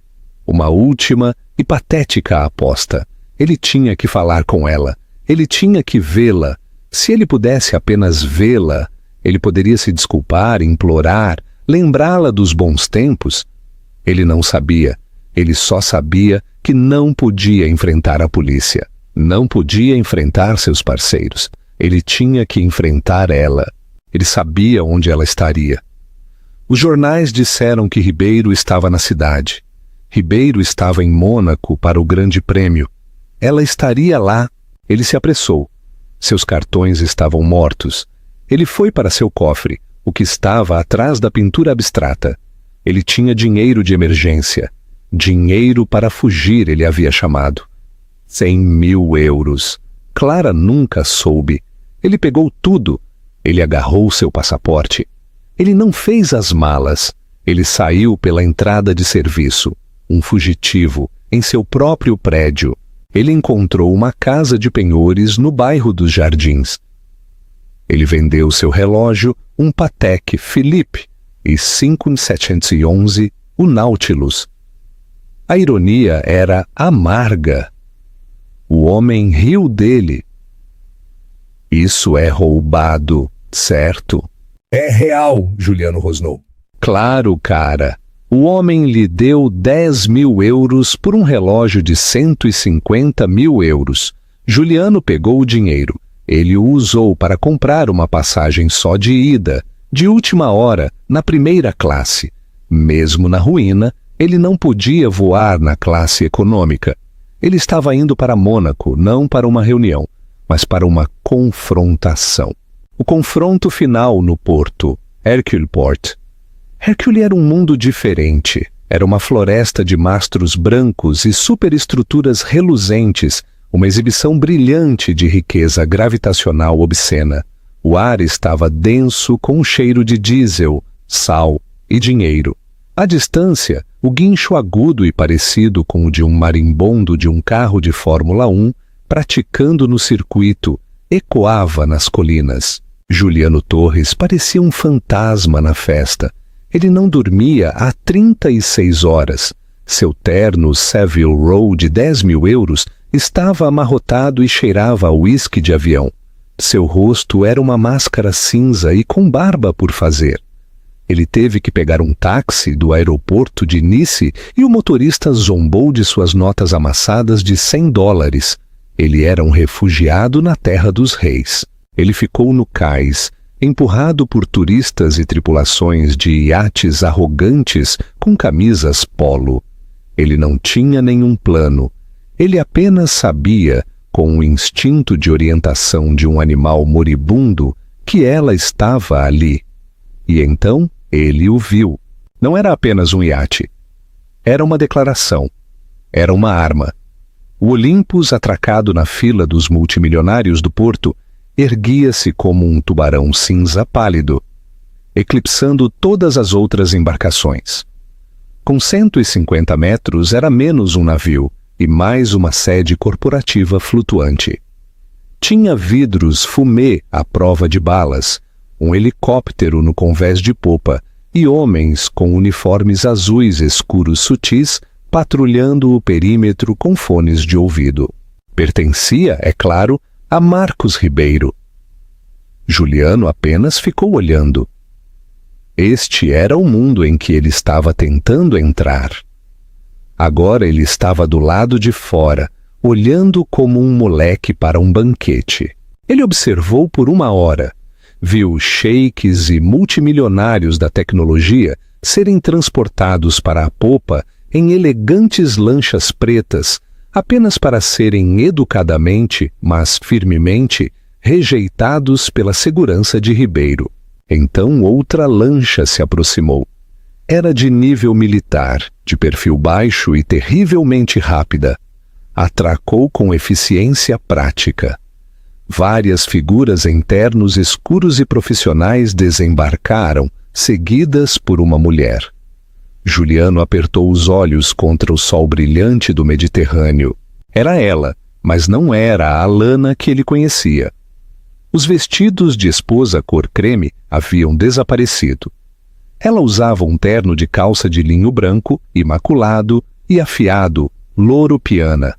Uma última e patética aposta. Ele tinha que falar com ela. Ele tinha que vê-la. Se ele pudesse apenas vê-la, ele poderia se desculpar, implorar, lembrá-la dos bons tempos. Ele não sabia. Ele só sabia que não podia enfrentar a polícia. Não podia enfrentar seus parceiros. Ele tinha que enfrentar ela. Ele sabia onde ela estaria. Os jornais disseram que Ribeiro estava na cidade. Ribeiro estava em Mônaco para o Grande Prêmio. Ela estaria lá. Ele se apressou. Seus cartões estavam mortos. Ele foi para seu cofre, o que estava atrás da pintura abstrata. Ele tinha dinheiro de emergência. Dinheiro para fugir, ele havia chamado. 100.000 euros. Clara nunca soube. Ele pegou tudo. Ele agarrou seu passaporte. Ele não fez as malas. Ele saiu pela entrada de serviço. Um fugitivo, em seu próprio prédio. Ele encontrou uma casa de penhores no bairro dos Jardins. Ele vendeu seu relógio, um Patek Philippe, e 5711, o Nautilus. A ironia era amarga. O homem riu dele. Isso é roubado, certo? É real, Juliano rosnou. Claro, cara. O homem lhe deu 10.000 euros por um relógio de 150.000 euros. Juliano pegou o dinheiro. Ele o usou para comprar uma passagem só de ida, de última hora, na primeira classe. Mesmo na ruína, ele não podia voar na classe econômica. Ele estava indo para Mônaco, não para uma reunião, mas para uma confrontação. O confronto final no porto, Herculeport. Hercule era um mundo diferente. Era uma floresta de mastros brancos e superestruturas reluzentes, uma exibição brilhante de riqueza gravitacional obscena. O ar estava denso com um cheiro de diesel, sal e dinheiro. À distância, o guincho agudo e parecido com o de um marimbondo de um carro de Fórmula 1, praticando no circuito, ecoava nas colinas. Juliano Torres parecia um fantasma na festa. Ele não dormia há 36 horas. Seu terno Savile Row de 10.000 euros estava amarrotado e cheirava a uísque de avião. Seu rosto era uma máscara cinza e com barba por fazer. Ele teve que pegar um táxi do aeroporto de Nice e o motorista zombou de suas notas amassadas de $100. Ele era um refugiado na terra dos reis. Ele ficou no cais, empurrado por turistas e tripulações de iates arrogantes com camisas polo. Ele não tinha nenhum plano. Ele apenas sabia, com o instinto de orientação de um animal moribundo, que ela estava ali. E então ele o viu. Não era apenas um iate. Era uma declaração. Era uma arma. O Olympus, atracado na fila dos multimilionários do porto, erguia-se como um tubarão cinza pálido, eclipsando todas as outras embarcações. Com 150 metros era menos um navio e mais uma sede corporativa flutuante. Tinha vidros fumê à prova de balas, um helicóptero no convés de popa e homens com uniformes azuis escuros sutis patrulhando o perímetro com fones de ouvido. Pertencia, é claro, a Marcos Ribeiro. Juliano apenas ficou olhando. Este era o mundo em que ele estava tentando entrar. Agora ele estava do lado de fora, olhando como um moleque para um banquete. Ele observou por 1 hora. Viu sheiks e multimilionários da tecnologia serem transportados para a popa em elegantes lanchas pretas, apenas para serem educadamente, mas firmemente, rejeitados pela segurança de Ribeiro. Então outra lancha se aproximou. Era de nível militar, de perfil baixo e terrivelmente rápida. Atracou com eficiência prática. Várias figuras em ternos escuros e profissionais desembarcaram, seguidas por uma mulher. Juliano apertou os olhos contra o sol brilhante do Mediterrâneo. Era ela, mas não era a Alana que ele conhecia. Os vestidos de esposa cor creme haviam desaparecido. Ela usava um terno de calça de linho branco, imaculado, e afiado Loro Piana.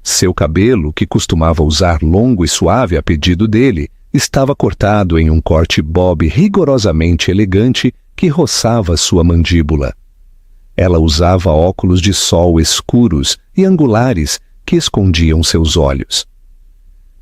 Seu cabelo, que costumava usar longo e suave a pedido dele, estava cortado em um corte bob rigorosamente elegante que roçava sua mandíbula. Ela usava óculos de sol escuros e angulares que escondiam seus olhos.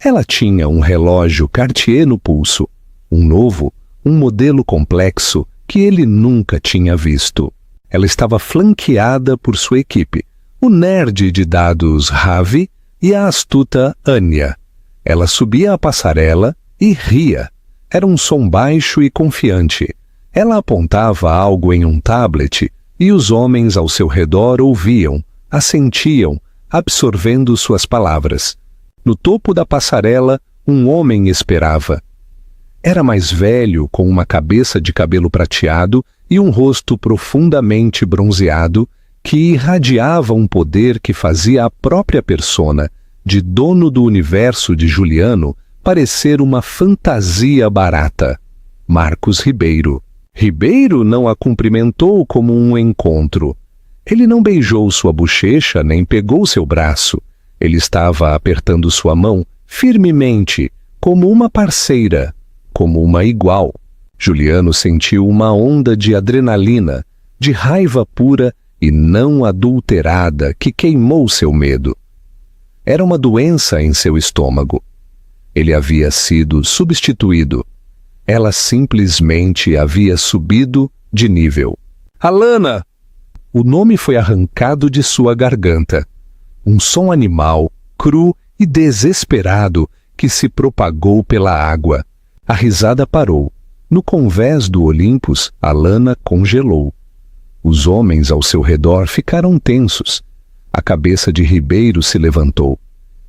Ela tinha um relógio Cartier no pulso, um modelo complexo que ele nunca tinha visto. Ela estava flanqueada por sua equipe, o nerd de dados Ravi e a astuta Anya. Ela subia a passarela e ria. Era um som baixo e confiante. Ela apontava algo em um tablet e os homens ao seu redor ouviam, assentiam, absorvendo suas palavras. No topo da passarela, um homem esperava. Era mais velho, com uma cabeça de cabelo prateado e um rosto profundamente bronzeado que irradiava um poder que fazia a própria persona, de dono do universo de Juliano, parecer uma fantasia barata. Marcos Ribeiro. Ribeiro não a cumprimentou como um encontro. Ele não beijou sua bochecha nem pegou seu braço. Ele estava apertando sua mão firmemente, como uma parceira, como uma igual. Juliano sentiu uma onda de adrenalina, de raiva pura e não adulterada que queimou seu medo. Era uma doença em seu estômago. Ele havia sido substituído. Ela simplesmente havia subido de nível. Alana! O nome foi arrancado de sua garganta. Um som animal, cru e desesperado que se propagou pela água. A risada parou. No convés do Olympus, Alana congelou. Os homens ao seu redor ficaram tensos. A cabeça de Ribeiro se levantou.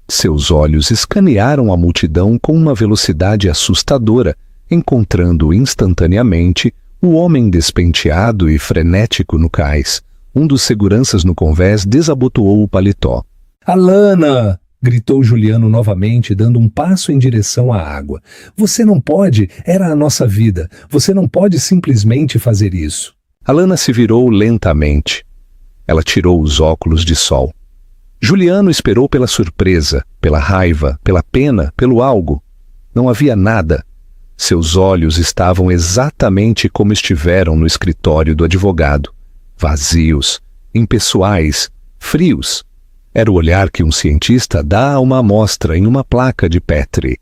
Seus olhos escanearam a multidão com uma velocidade assustadora, encontrando instantaneamente o homem despenteado e frenético no cais. Um dos seguranças no convés desabotoou o paletó. Alana! Gritou Juliano novamente, dando um passo em direção à água. Você não pode, era a nossa vida. Você não pode simplesmente fazer isso. Alana se virou lentamente. Ela tirou os óculos de sol. Juliano esperou pela surpresa, pela raiva, pela pena, pelo algo. Não havia nada. Seus olhos estavam exatamente como estiveram no escritório do advogado. Vazios, impessoais, frios. Era o olhar que um cientista dá a uma amostra em uma placa de Petri.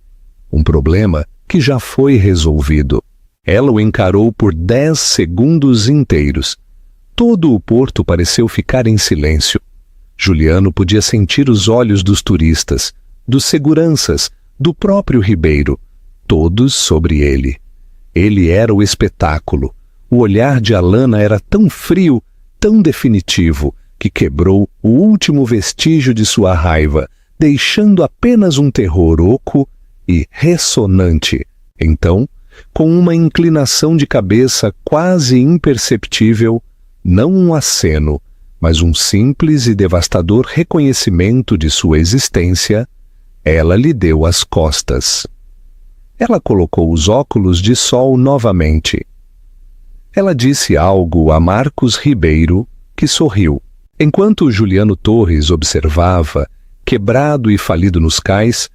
Um problema que já foi resolvido. Ela o encarou por 10 segundos inteiros. Todo o porto pareceu ficar em silêncio. Juliano podia sentir os olhos dos turistas, dos seguranças, do próprio Ribeiro, todos sobre ele. Ele era o espetáculo. O olhar de Alana era tão frio, tão definitivo, que quebrou o último vestígio de sua raiva, deixando apenas um terror oco e ressonante. Então, com uma inclinação de cabeça quase imperceptível, não um aceno, mas um simples e devastador reconhecimento de sua existência, ela lhe deu as costas. Ela colocou os óculos de sol novamente. Ela disse algo a Marcos Ribeiro, que sorriu. Enquanto Juliano Torres observava, quebrado e falido nos cais,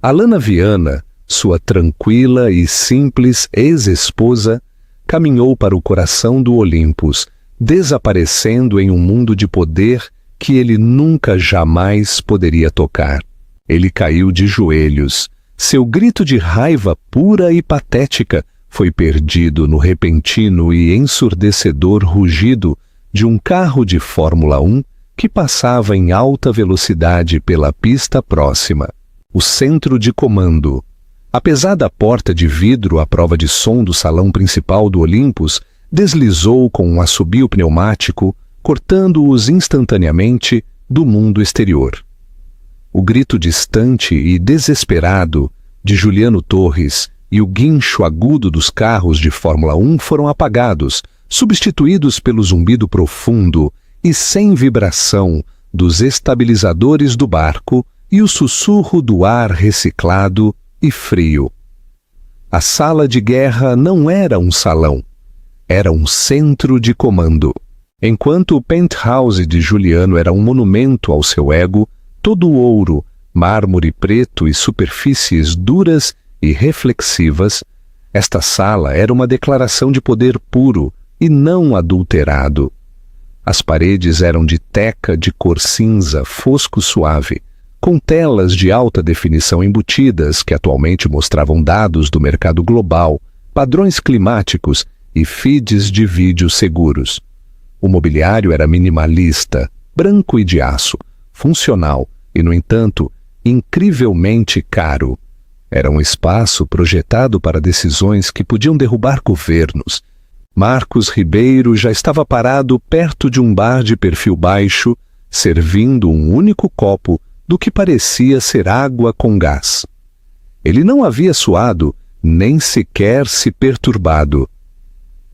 Alana Viana, sua tranquila e simples ex-esposa, caminhou para o coração do Olympus, desaparecendo em um mundo de poder que ele nunca jamais poderia tocar. Ele caiu de joelhos. Seu grito de raiva pura e patética foi perdido no repentino e ensurdecedor rugido de um carro de Fórmula 1 que passava em alta velocidade pela pista próxima. O centro de comando. A pesada porta de vidro à prova de som do salão principal do Olympus deslizou com um assobio pneumático, cortando-os instantaneamente do mundo exterior. O grito distante e desesperado de Juliano Torres e o guincho agudo dos carros de Fórmula 1 foram apagados, substituídos pelo zumbido profundo e sem vibração dos estabilizadores do barco e o sussurro do ar reciclado e frio. A sala de guerra não era um salão, era um centro de comando. Enquanto o penthouse de Juliano era um monumento ao seu ego, todo ouro, mármore preto e superfícies duras e reflexivas, esta sala era uma declaração de poder puro e não adulterado. As paredes eram de teca de cor cinza, fosco suave, com telas de alta definição embutidas que atualmente mostravam dados do mercado global, padrões climáticos e feeds de vídeo seguros. O mobiliário era minimalista, branco e de aço, funcional e, no entanto, incrivelmente caro. Era um espaço projetado para decisões que podiam derrubar governos. Marcos Ribeiro já estava parado perto de um bar de perfil baixo, servindo um único copo do que parecia ser água com gás. Ele não havia suado, nem sequer se perturbado.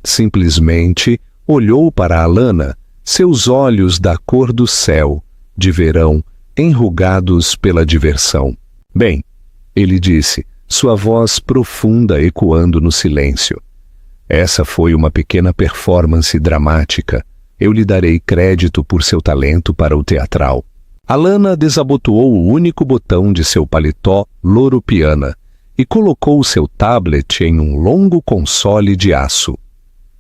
Simplesmente olhou para Alana, seus olhos da cor do céu, de verão, enrugados pela diversão. Bem, ele disse, sua voz profunda ecoando no silêncio. Essa foi uma pequena performance dramática. Eu lhe darei crédito por seu talento para o teatral. Alana desabotoou o único botão de seu paletó louro piana e colocou seu tablet em um longo console de aço.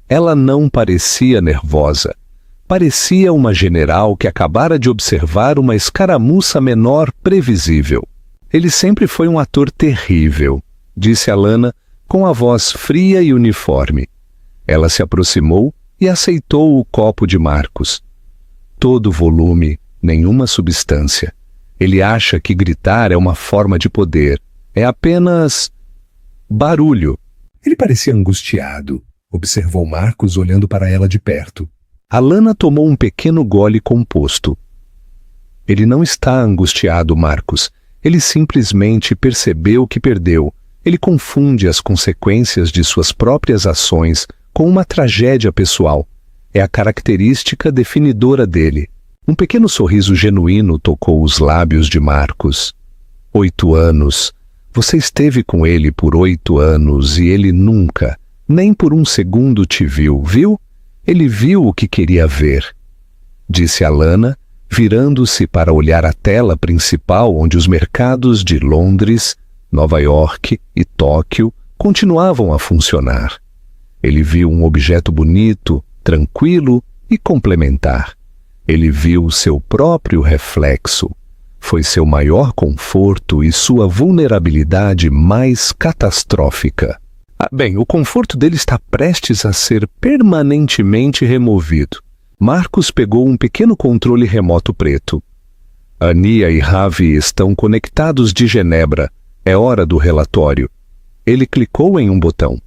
Ela não parecia nervosa. Parecia uma general que acabara de observar uma escaramuça menor previsível. Ele sempre foi um ator terrível, disse Alana com a voz fria e uniforme. Ela se aproximou e aceitou o copo de Marcos. Todo volume, nenhuma substância. Ele acha que gritar é uma forma de poder. É apenas barulho. Ele parecia angustiado, observou Marcos olhando para ela de perto. Alana tomou um pequeno gole composto. Ele não está angustiado, Marcos. Ele simplesmente percebeu que perdeu. Ele confunde as consequências de suas próprias ações com uma tragédia pessoal. É a característica definidora dele. Um pequeno sorriso genuíno tocou os lábios de Marcos. 8 anos. Você esteve com ele por 8 anos e ele nunca, nem por um segundo te viu, viu? Ele viu o que queria ver, disse Alana, virando-se para olhar a tela principal onde os mercados de Londres, Nova York e Tóquio continuavam a funcionar. Ele viu um objeto bonito, tranquilo e complementar. Ele viu seu próprio reflexo. Foi seu maior conforto e sua vulnerabilidade mais catastrófica. Bem, o conforto dele está prestes a ser permanentemente removido. Marcos pegou um pequeno controle remoto preto. Ania e Ravi estão conectados de Genebra. É hora do relatório. Ele clicou em um botão.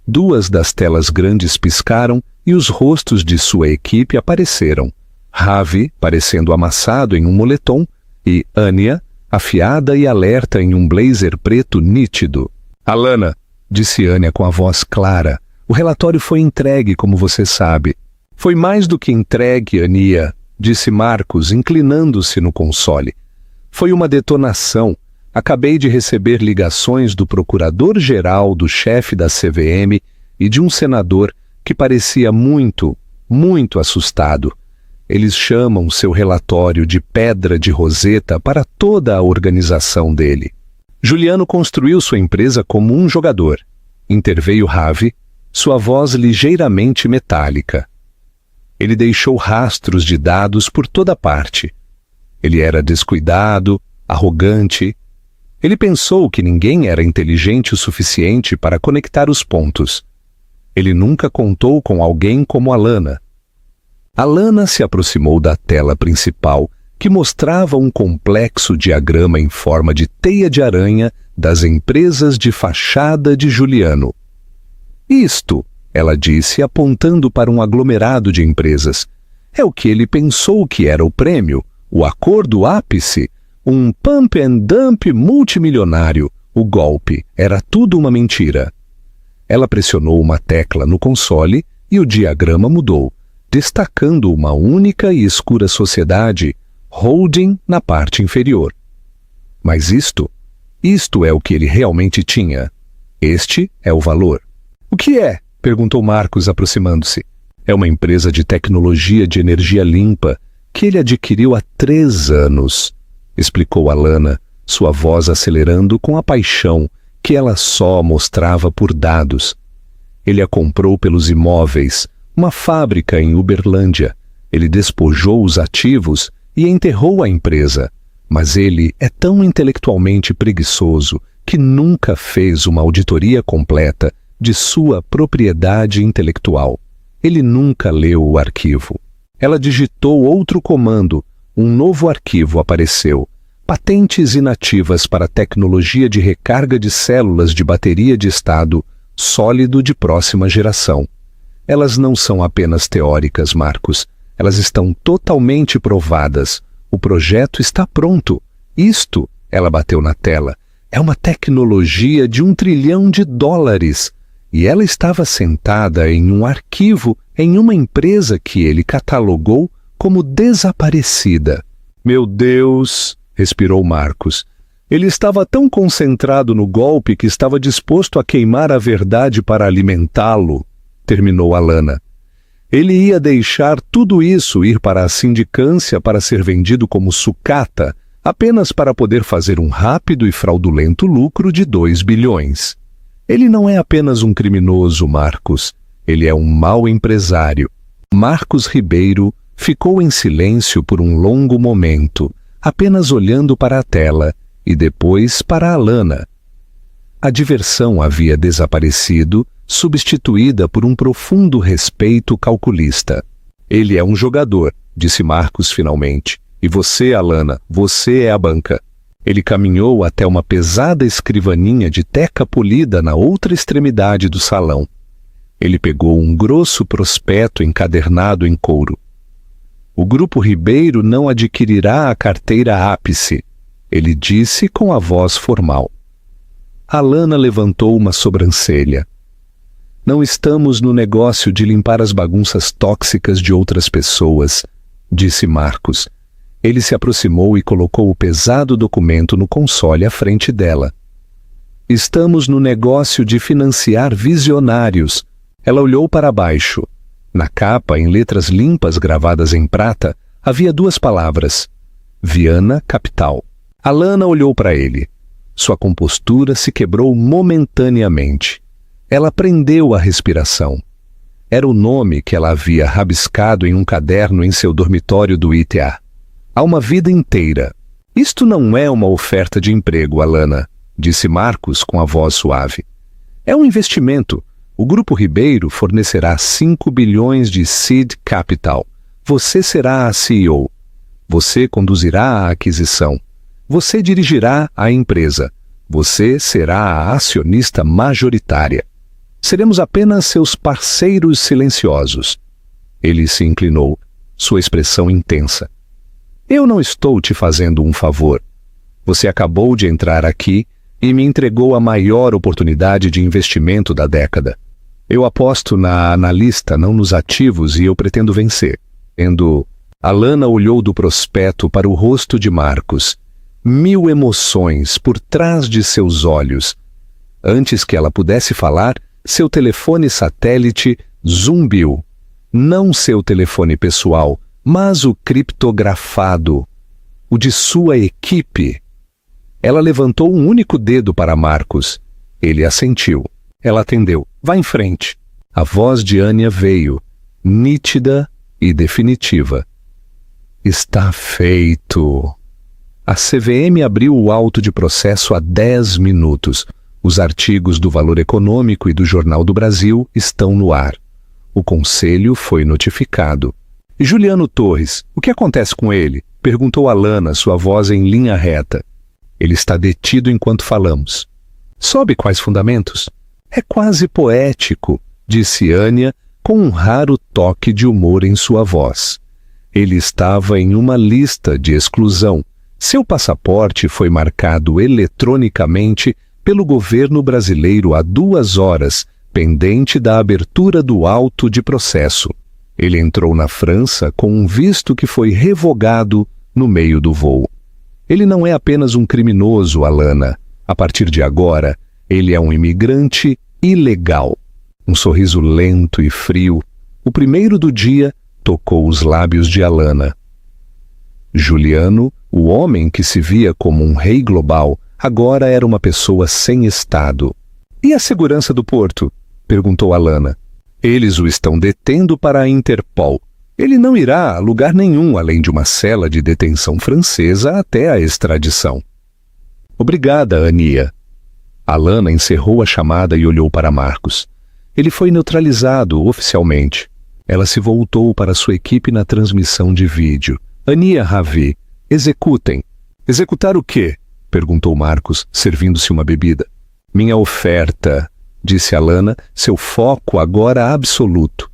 2 das telas grandes piscaram e os rostos de sua equipe apareceram. Ravi, parecendo amassado em um moletom, e Ania, afiada e alerta em um blazer preto nítido. Alana, disse Ania com a voz clara, o relatório foi entregue, como você sabe. Foi mais do que entregue, Ania, disse Marcos, inclinando-se no console. Foi uma detonação. Acabei de receber ligações do procurador-geral, do chefe da CVM e de um senador que parecia muito, muito assustado. Eles chamam seu relatório de pedra de roseta para toda a organização dele. Juliano construiu sua empresa como um jogador. Interveio Ravi, sua voz ligeiramente metálica. Ele deixou rastros de dados por toda parte. Ele era descuidado, arrogante. Ele pensou que ninguém era inteligente o suficiente para conectar os pontos. Ele nunca contou com alguém como Alana. Alana se aproximou da tela principal, que mostrava um complexo diagrama em forma de teia de aranha das empresas de fachada de Juliano. Isto, ela disse, apontando para um aglomerado de empresas, é o que ele pensou que era o prêmio, o acordo ápice, um pump and dump multimilionário. O golpe era tudo uma mentira. Ela pressionou uma tecla no console e o diagrama mudou, destacando uma única e escura sociedade, holding na parte inferior. Mas isto é o que ele realmente tinha. Este é o valor. O que é? Perguntou Marcos, aproximando-se. É uma empresa de tecnologia de energia limpa que ele adquiriu há 3 anos, explicou Alana, sua voz acelerando com a paixão que ela só mostrava por dados. Ele a comprou pelos imóveis, uma fábrica em Uberlândia. Ele despojou os ativos e enterrou a empresa. Mas ele é tão intelectualmente preguiçoso que nunca fez uma auditoria completa de sua propriedade intelectual. Ele nunca leu o arquivo. Ela digitou outro comando. Um novo arquivo apareceu. Patentes inativas para tecnologia de recarga de células de bateria de estado sólido de próxima geração. Elas não são apenas teóricas, Marcos. Elas estão totalmente provadas. O projeto está pronto. Isto, ela bateu na tela, é uma tecnologia de $1 trilhão. E ela estava sentada em um arquivo em uma empresa que ele catalogou como desaparecida. Meu Deus, respirou Marcos. Ele estava tão concentrado no golpe que estava disposto a queimar a verdade para alimentá-lo, terminou Alana. Ele ia deixar tudo isso ir para a sindicância para ser vendido como sucata, apenas para poder fazer um rápido e fraudulento lucro de 2 bilhões. Ele não é apenas um criminoso, Marcos. Ele é um mau empresário. Marcos Ribeiro ficou em silêncio por um longo momento, apenas olhando para a tela e depois para Alana. A diversão havia desaparecido, substituída por um profundo respeito calculista. Ele é um jogador, disse Marcos finalmente. E você, Alana, você é a banca. Ele caminhou até uma pesada escrivaninha de teca polida na outra extremidade do salão. Ele pegou um grosso prospecto encadernado em couro. O Grupo Ribeiro não adquirirá a carteira ápice, ele disse com a voz formal. Alana levantou uma sobrancelha. Não estamos no negócio de limpar as bagunças tóxicas de outras pessoas, disse Marcos. Ele se aproximou e colocou o pesado documento no console à frente dela. Estamos no negócio de financiar visionários. Ela olhou para baixo. Na capa, em letras limpas gravadas em prata, havia 2 palavras. Viana Capital. Alana olhou para ele. Sua compostura se quebrou momentaneamente. Ela prendeu a respiração. Era o nome que ela havia rabiscado em um caderno em seu dormitório do ITA. Há uma vida inteira. Isto não é uma oferta de emprego, Alana, disse Marcos com a voz suave. É um investimento. O Grupo Ribeiro fornecerá 5 bilhões de seed capital. Você será a CEO. Você conduzirá a aquisição. Você dirigirá a empresa. Você será a acionista majoritária. Seremos apenas seus parceiros silenciosos. Ele se inclinou, sua expressão intensa. Eu não estou te fazendo um favor. Você acabou de entrar aqui e me entregou a maior oportunidade de investimento da década. Eu aposto na analista, não nos ativos, e eu pretendo vencer. Alana olhou do prospecto para o rosto de Marcos. 1000 emoções por trás de seus olhos. Antes que ela pudesse falar, seu telefone satélite zumbiu. Não seu telefone pessoal, mas o criptografado. O de sua equipe. Ela levantou um único dedo para Marcos. Ele assentiu. Ela atendeu. Vá em frente. A voz de Ania veio, nítida e definitiva. Está feito. A CVM abriu o auto de processo há 10 minutos. Os artigos do Valor Econômico e do Jornal do Brasil estão no ar. O conselho foi notificado. Juliano Torres, o que acontece com ele? Perguntou Alana, sua voz em linha reta. Ele está detido enquanto falamos. Sob quais fundamentos? É quase poético, disse Ania com um raro toque de humor em sua voz. Ele estava em uma lista de exclusão. Seu passaporte foi marcado eletronicamente pelo governo brasileiro há 2 horas, pendente da abertura do auto de processo. Ele entrou na França com um visto que foi revogado no meio do voo. Ele não é apenas um criminoso, Alana. A partir de agora, ele é um imigrante ilegal. Um sorriso lento e frio O primeiro do dia tocou os lábios de Alana. Juliano, o homem que se via como um rei global, agora era uma pessoa sem estado. E a segurança do porto? Perguntou Alana. Eles o estão detendo para a Interpol. Ele não irá a lugar nenhum além de uma cela de detenção francesa até a extradição. Obrigada, Ania. Alana encerrou a chamada e olhou para Marcos. Ele foi neutralizado oficialmente. Ela se voltou para sua equipe na transmissão de vídeo. Ania, Ravi, executem. Executar o quê? Perguntou Marcos, servindo-se uma bebida. Minha oferta, disse Alana, seu foco agora absoluto.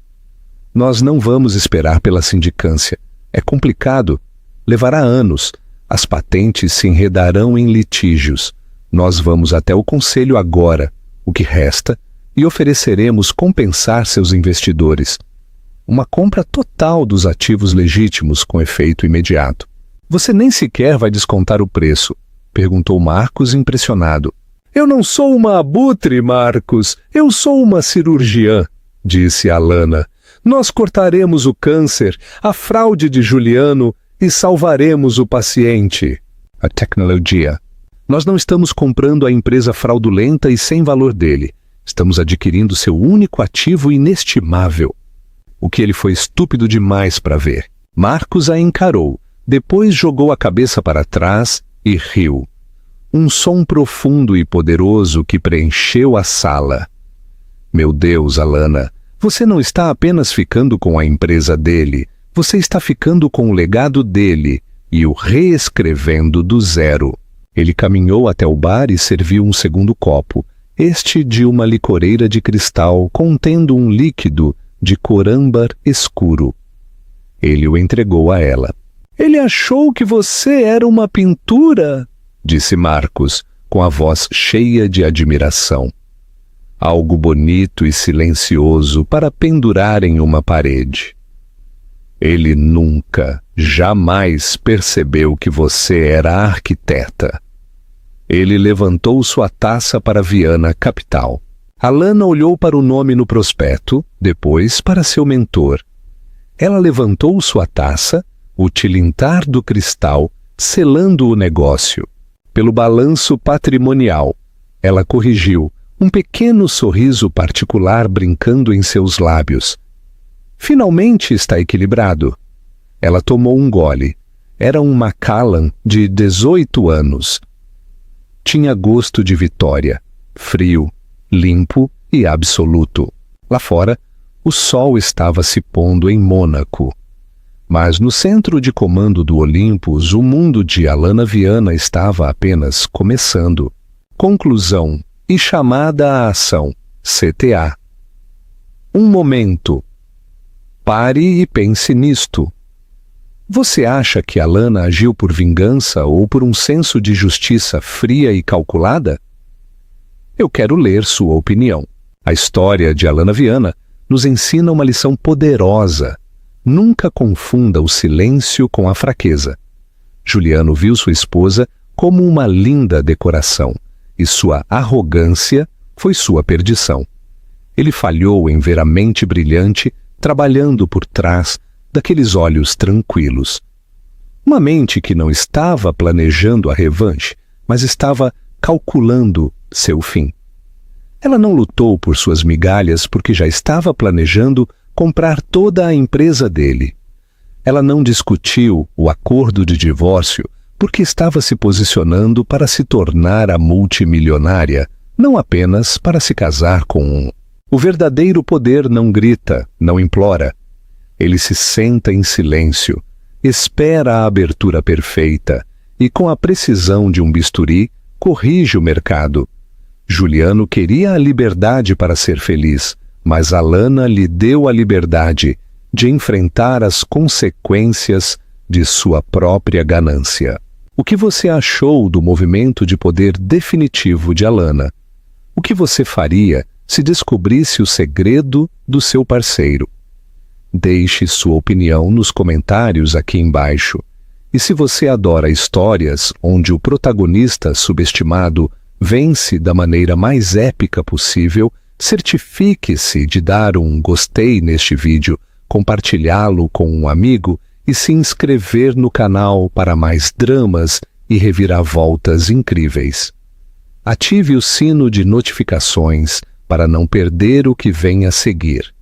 Nós não vamos esperar pela sindicância. É complicado. Levará anos. As patentes se enredarão em litígios. Nós vamos até o conselho agora, o que resta, e ofereceremos compensar seus investidores. Uma compra total dos ativos legítimos com efeito imediato. Você nem sequer vai descontar o preço, perguntou Marcos impressionado. Eu não sou uma abutre, Marcos. Eu sou uma cirurgiã, disse Alana. Nós cortaremos o câncer, a fraude de Juliano e salvaremos o paciente. A tecnologia. Nós não estamos comprando a empresa fraudulenta e sem valor dele. Estamos adquirindo seu único ativo inestimável. O que ele foi estúpido demais para ver. Marcos a encarou, depois jogou a cabeça para trás e riu. Um som profundo e poderoso que preencheu a sala. Meu Deus, Alana, você não está apenas ficando com a empresa dele, você está ficando com o legado dele e o reescrevendo do zero. Ele caminhou até o bar e serviu um segundo copo, este de uma licoreira de cristal contendo um líquido de cor âmbar escuro. Ele o entregou a ela. Ele achou que você era uma pintura, disse Marcos, com a voz cheia de admiração. Algo bonito e silencioso para pendurar em uma parede. Ele nunca, jamais percebeu que você era a arquiteta. Ele levantou sua taça para Viana Capital. Alana olhou para o nome no prospecto, depois para seu mentor. Ela levantou sua taça, o tilintar do cristal, selando o negócio. Pelo balanço patrimonial, ela corrigiu, um pequeno sorriso particular brincando em seus lábios. Finalmente está equilibrado. Ela tomou um gole. Era um Macallan de 18 anos. Tinha gosto de vitória, frio, limpo e absoluto. Lá fora, o sol estava se pondo em Mônaco. Mas no centro de comando do Olympus, o mundo de Alana Viana estava apenas começando. Conclusão e chamada à ação, CTA. Um momento. Pare e pense nisto. Você acha que Alana agiu por vingança ou por um senso de justiça fria e calculada? Eu quero ler sua opinião. A história de Alana Viana nos ensina uma lição poderosa. Nunca confunda o silêncio com a fraqueza. Juliano viu sua esposa como uma linda decoração, e sua arrogância foi sua perdição. Ele falhou em ver a mente brilhante trabalhando por trás daqueles olhos tranquilos. Uma mente que não estava planejando a revanche, mas estava calculando seu fim. Ela não lutou por suas migalhas porque já estava planejando comprar toda a empresa dele. Ela não discutiu o acordo de divórcio porque estava se posicionando para se tornar a multimilionária, não apenas para se casar com um. O verdadeiro poder não grita, não implora. Ele se senta em silêncio, espera a abertura perfeita e, com a precisão de um bisturi, corrige o mercado. Juliano queria a liberdade para ser feliz, mas Alana lhe deu a liberdade de enfrentar as consequências de sua própria ganância. O que você achou do movimento de poder definitivo de Alana? O que você faria se descobrisse o segredo do seu parceiro? Deixe sua opinião nos comentários aqui embaixo. E se você adora histórias onde o protagonista subestimado vence da maneira mais épica possível, Certifique-se de dar um gostei neste vídeo, compartilhá-lo com um amigo e se inscrever no canal para mais dramas e reviravoltas incríveis. Ative o sino de notificações para não perder o que vem a seguir.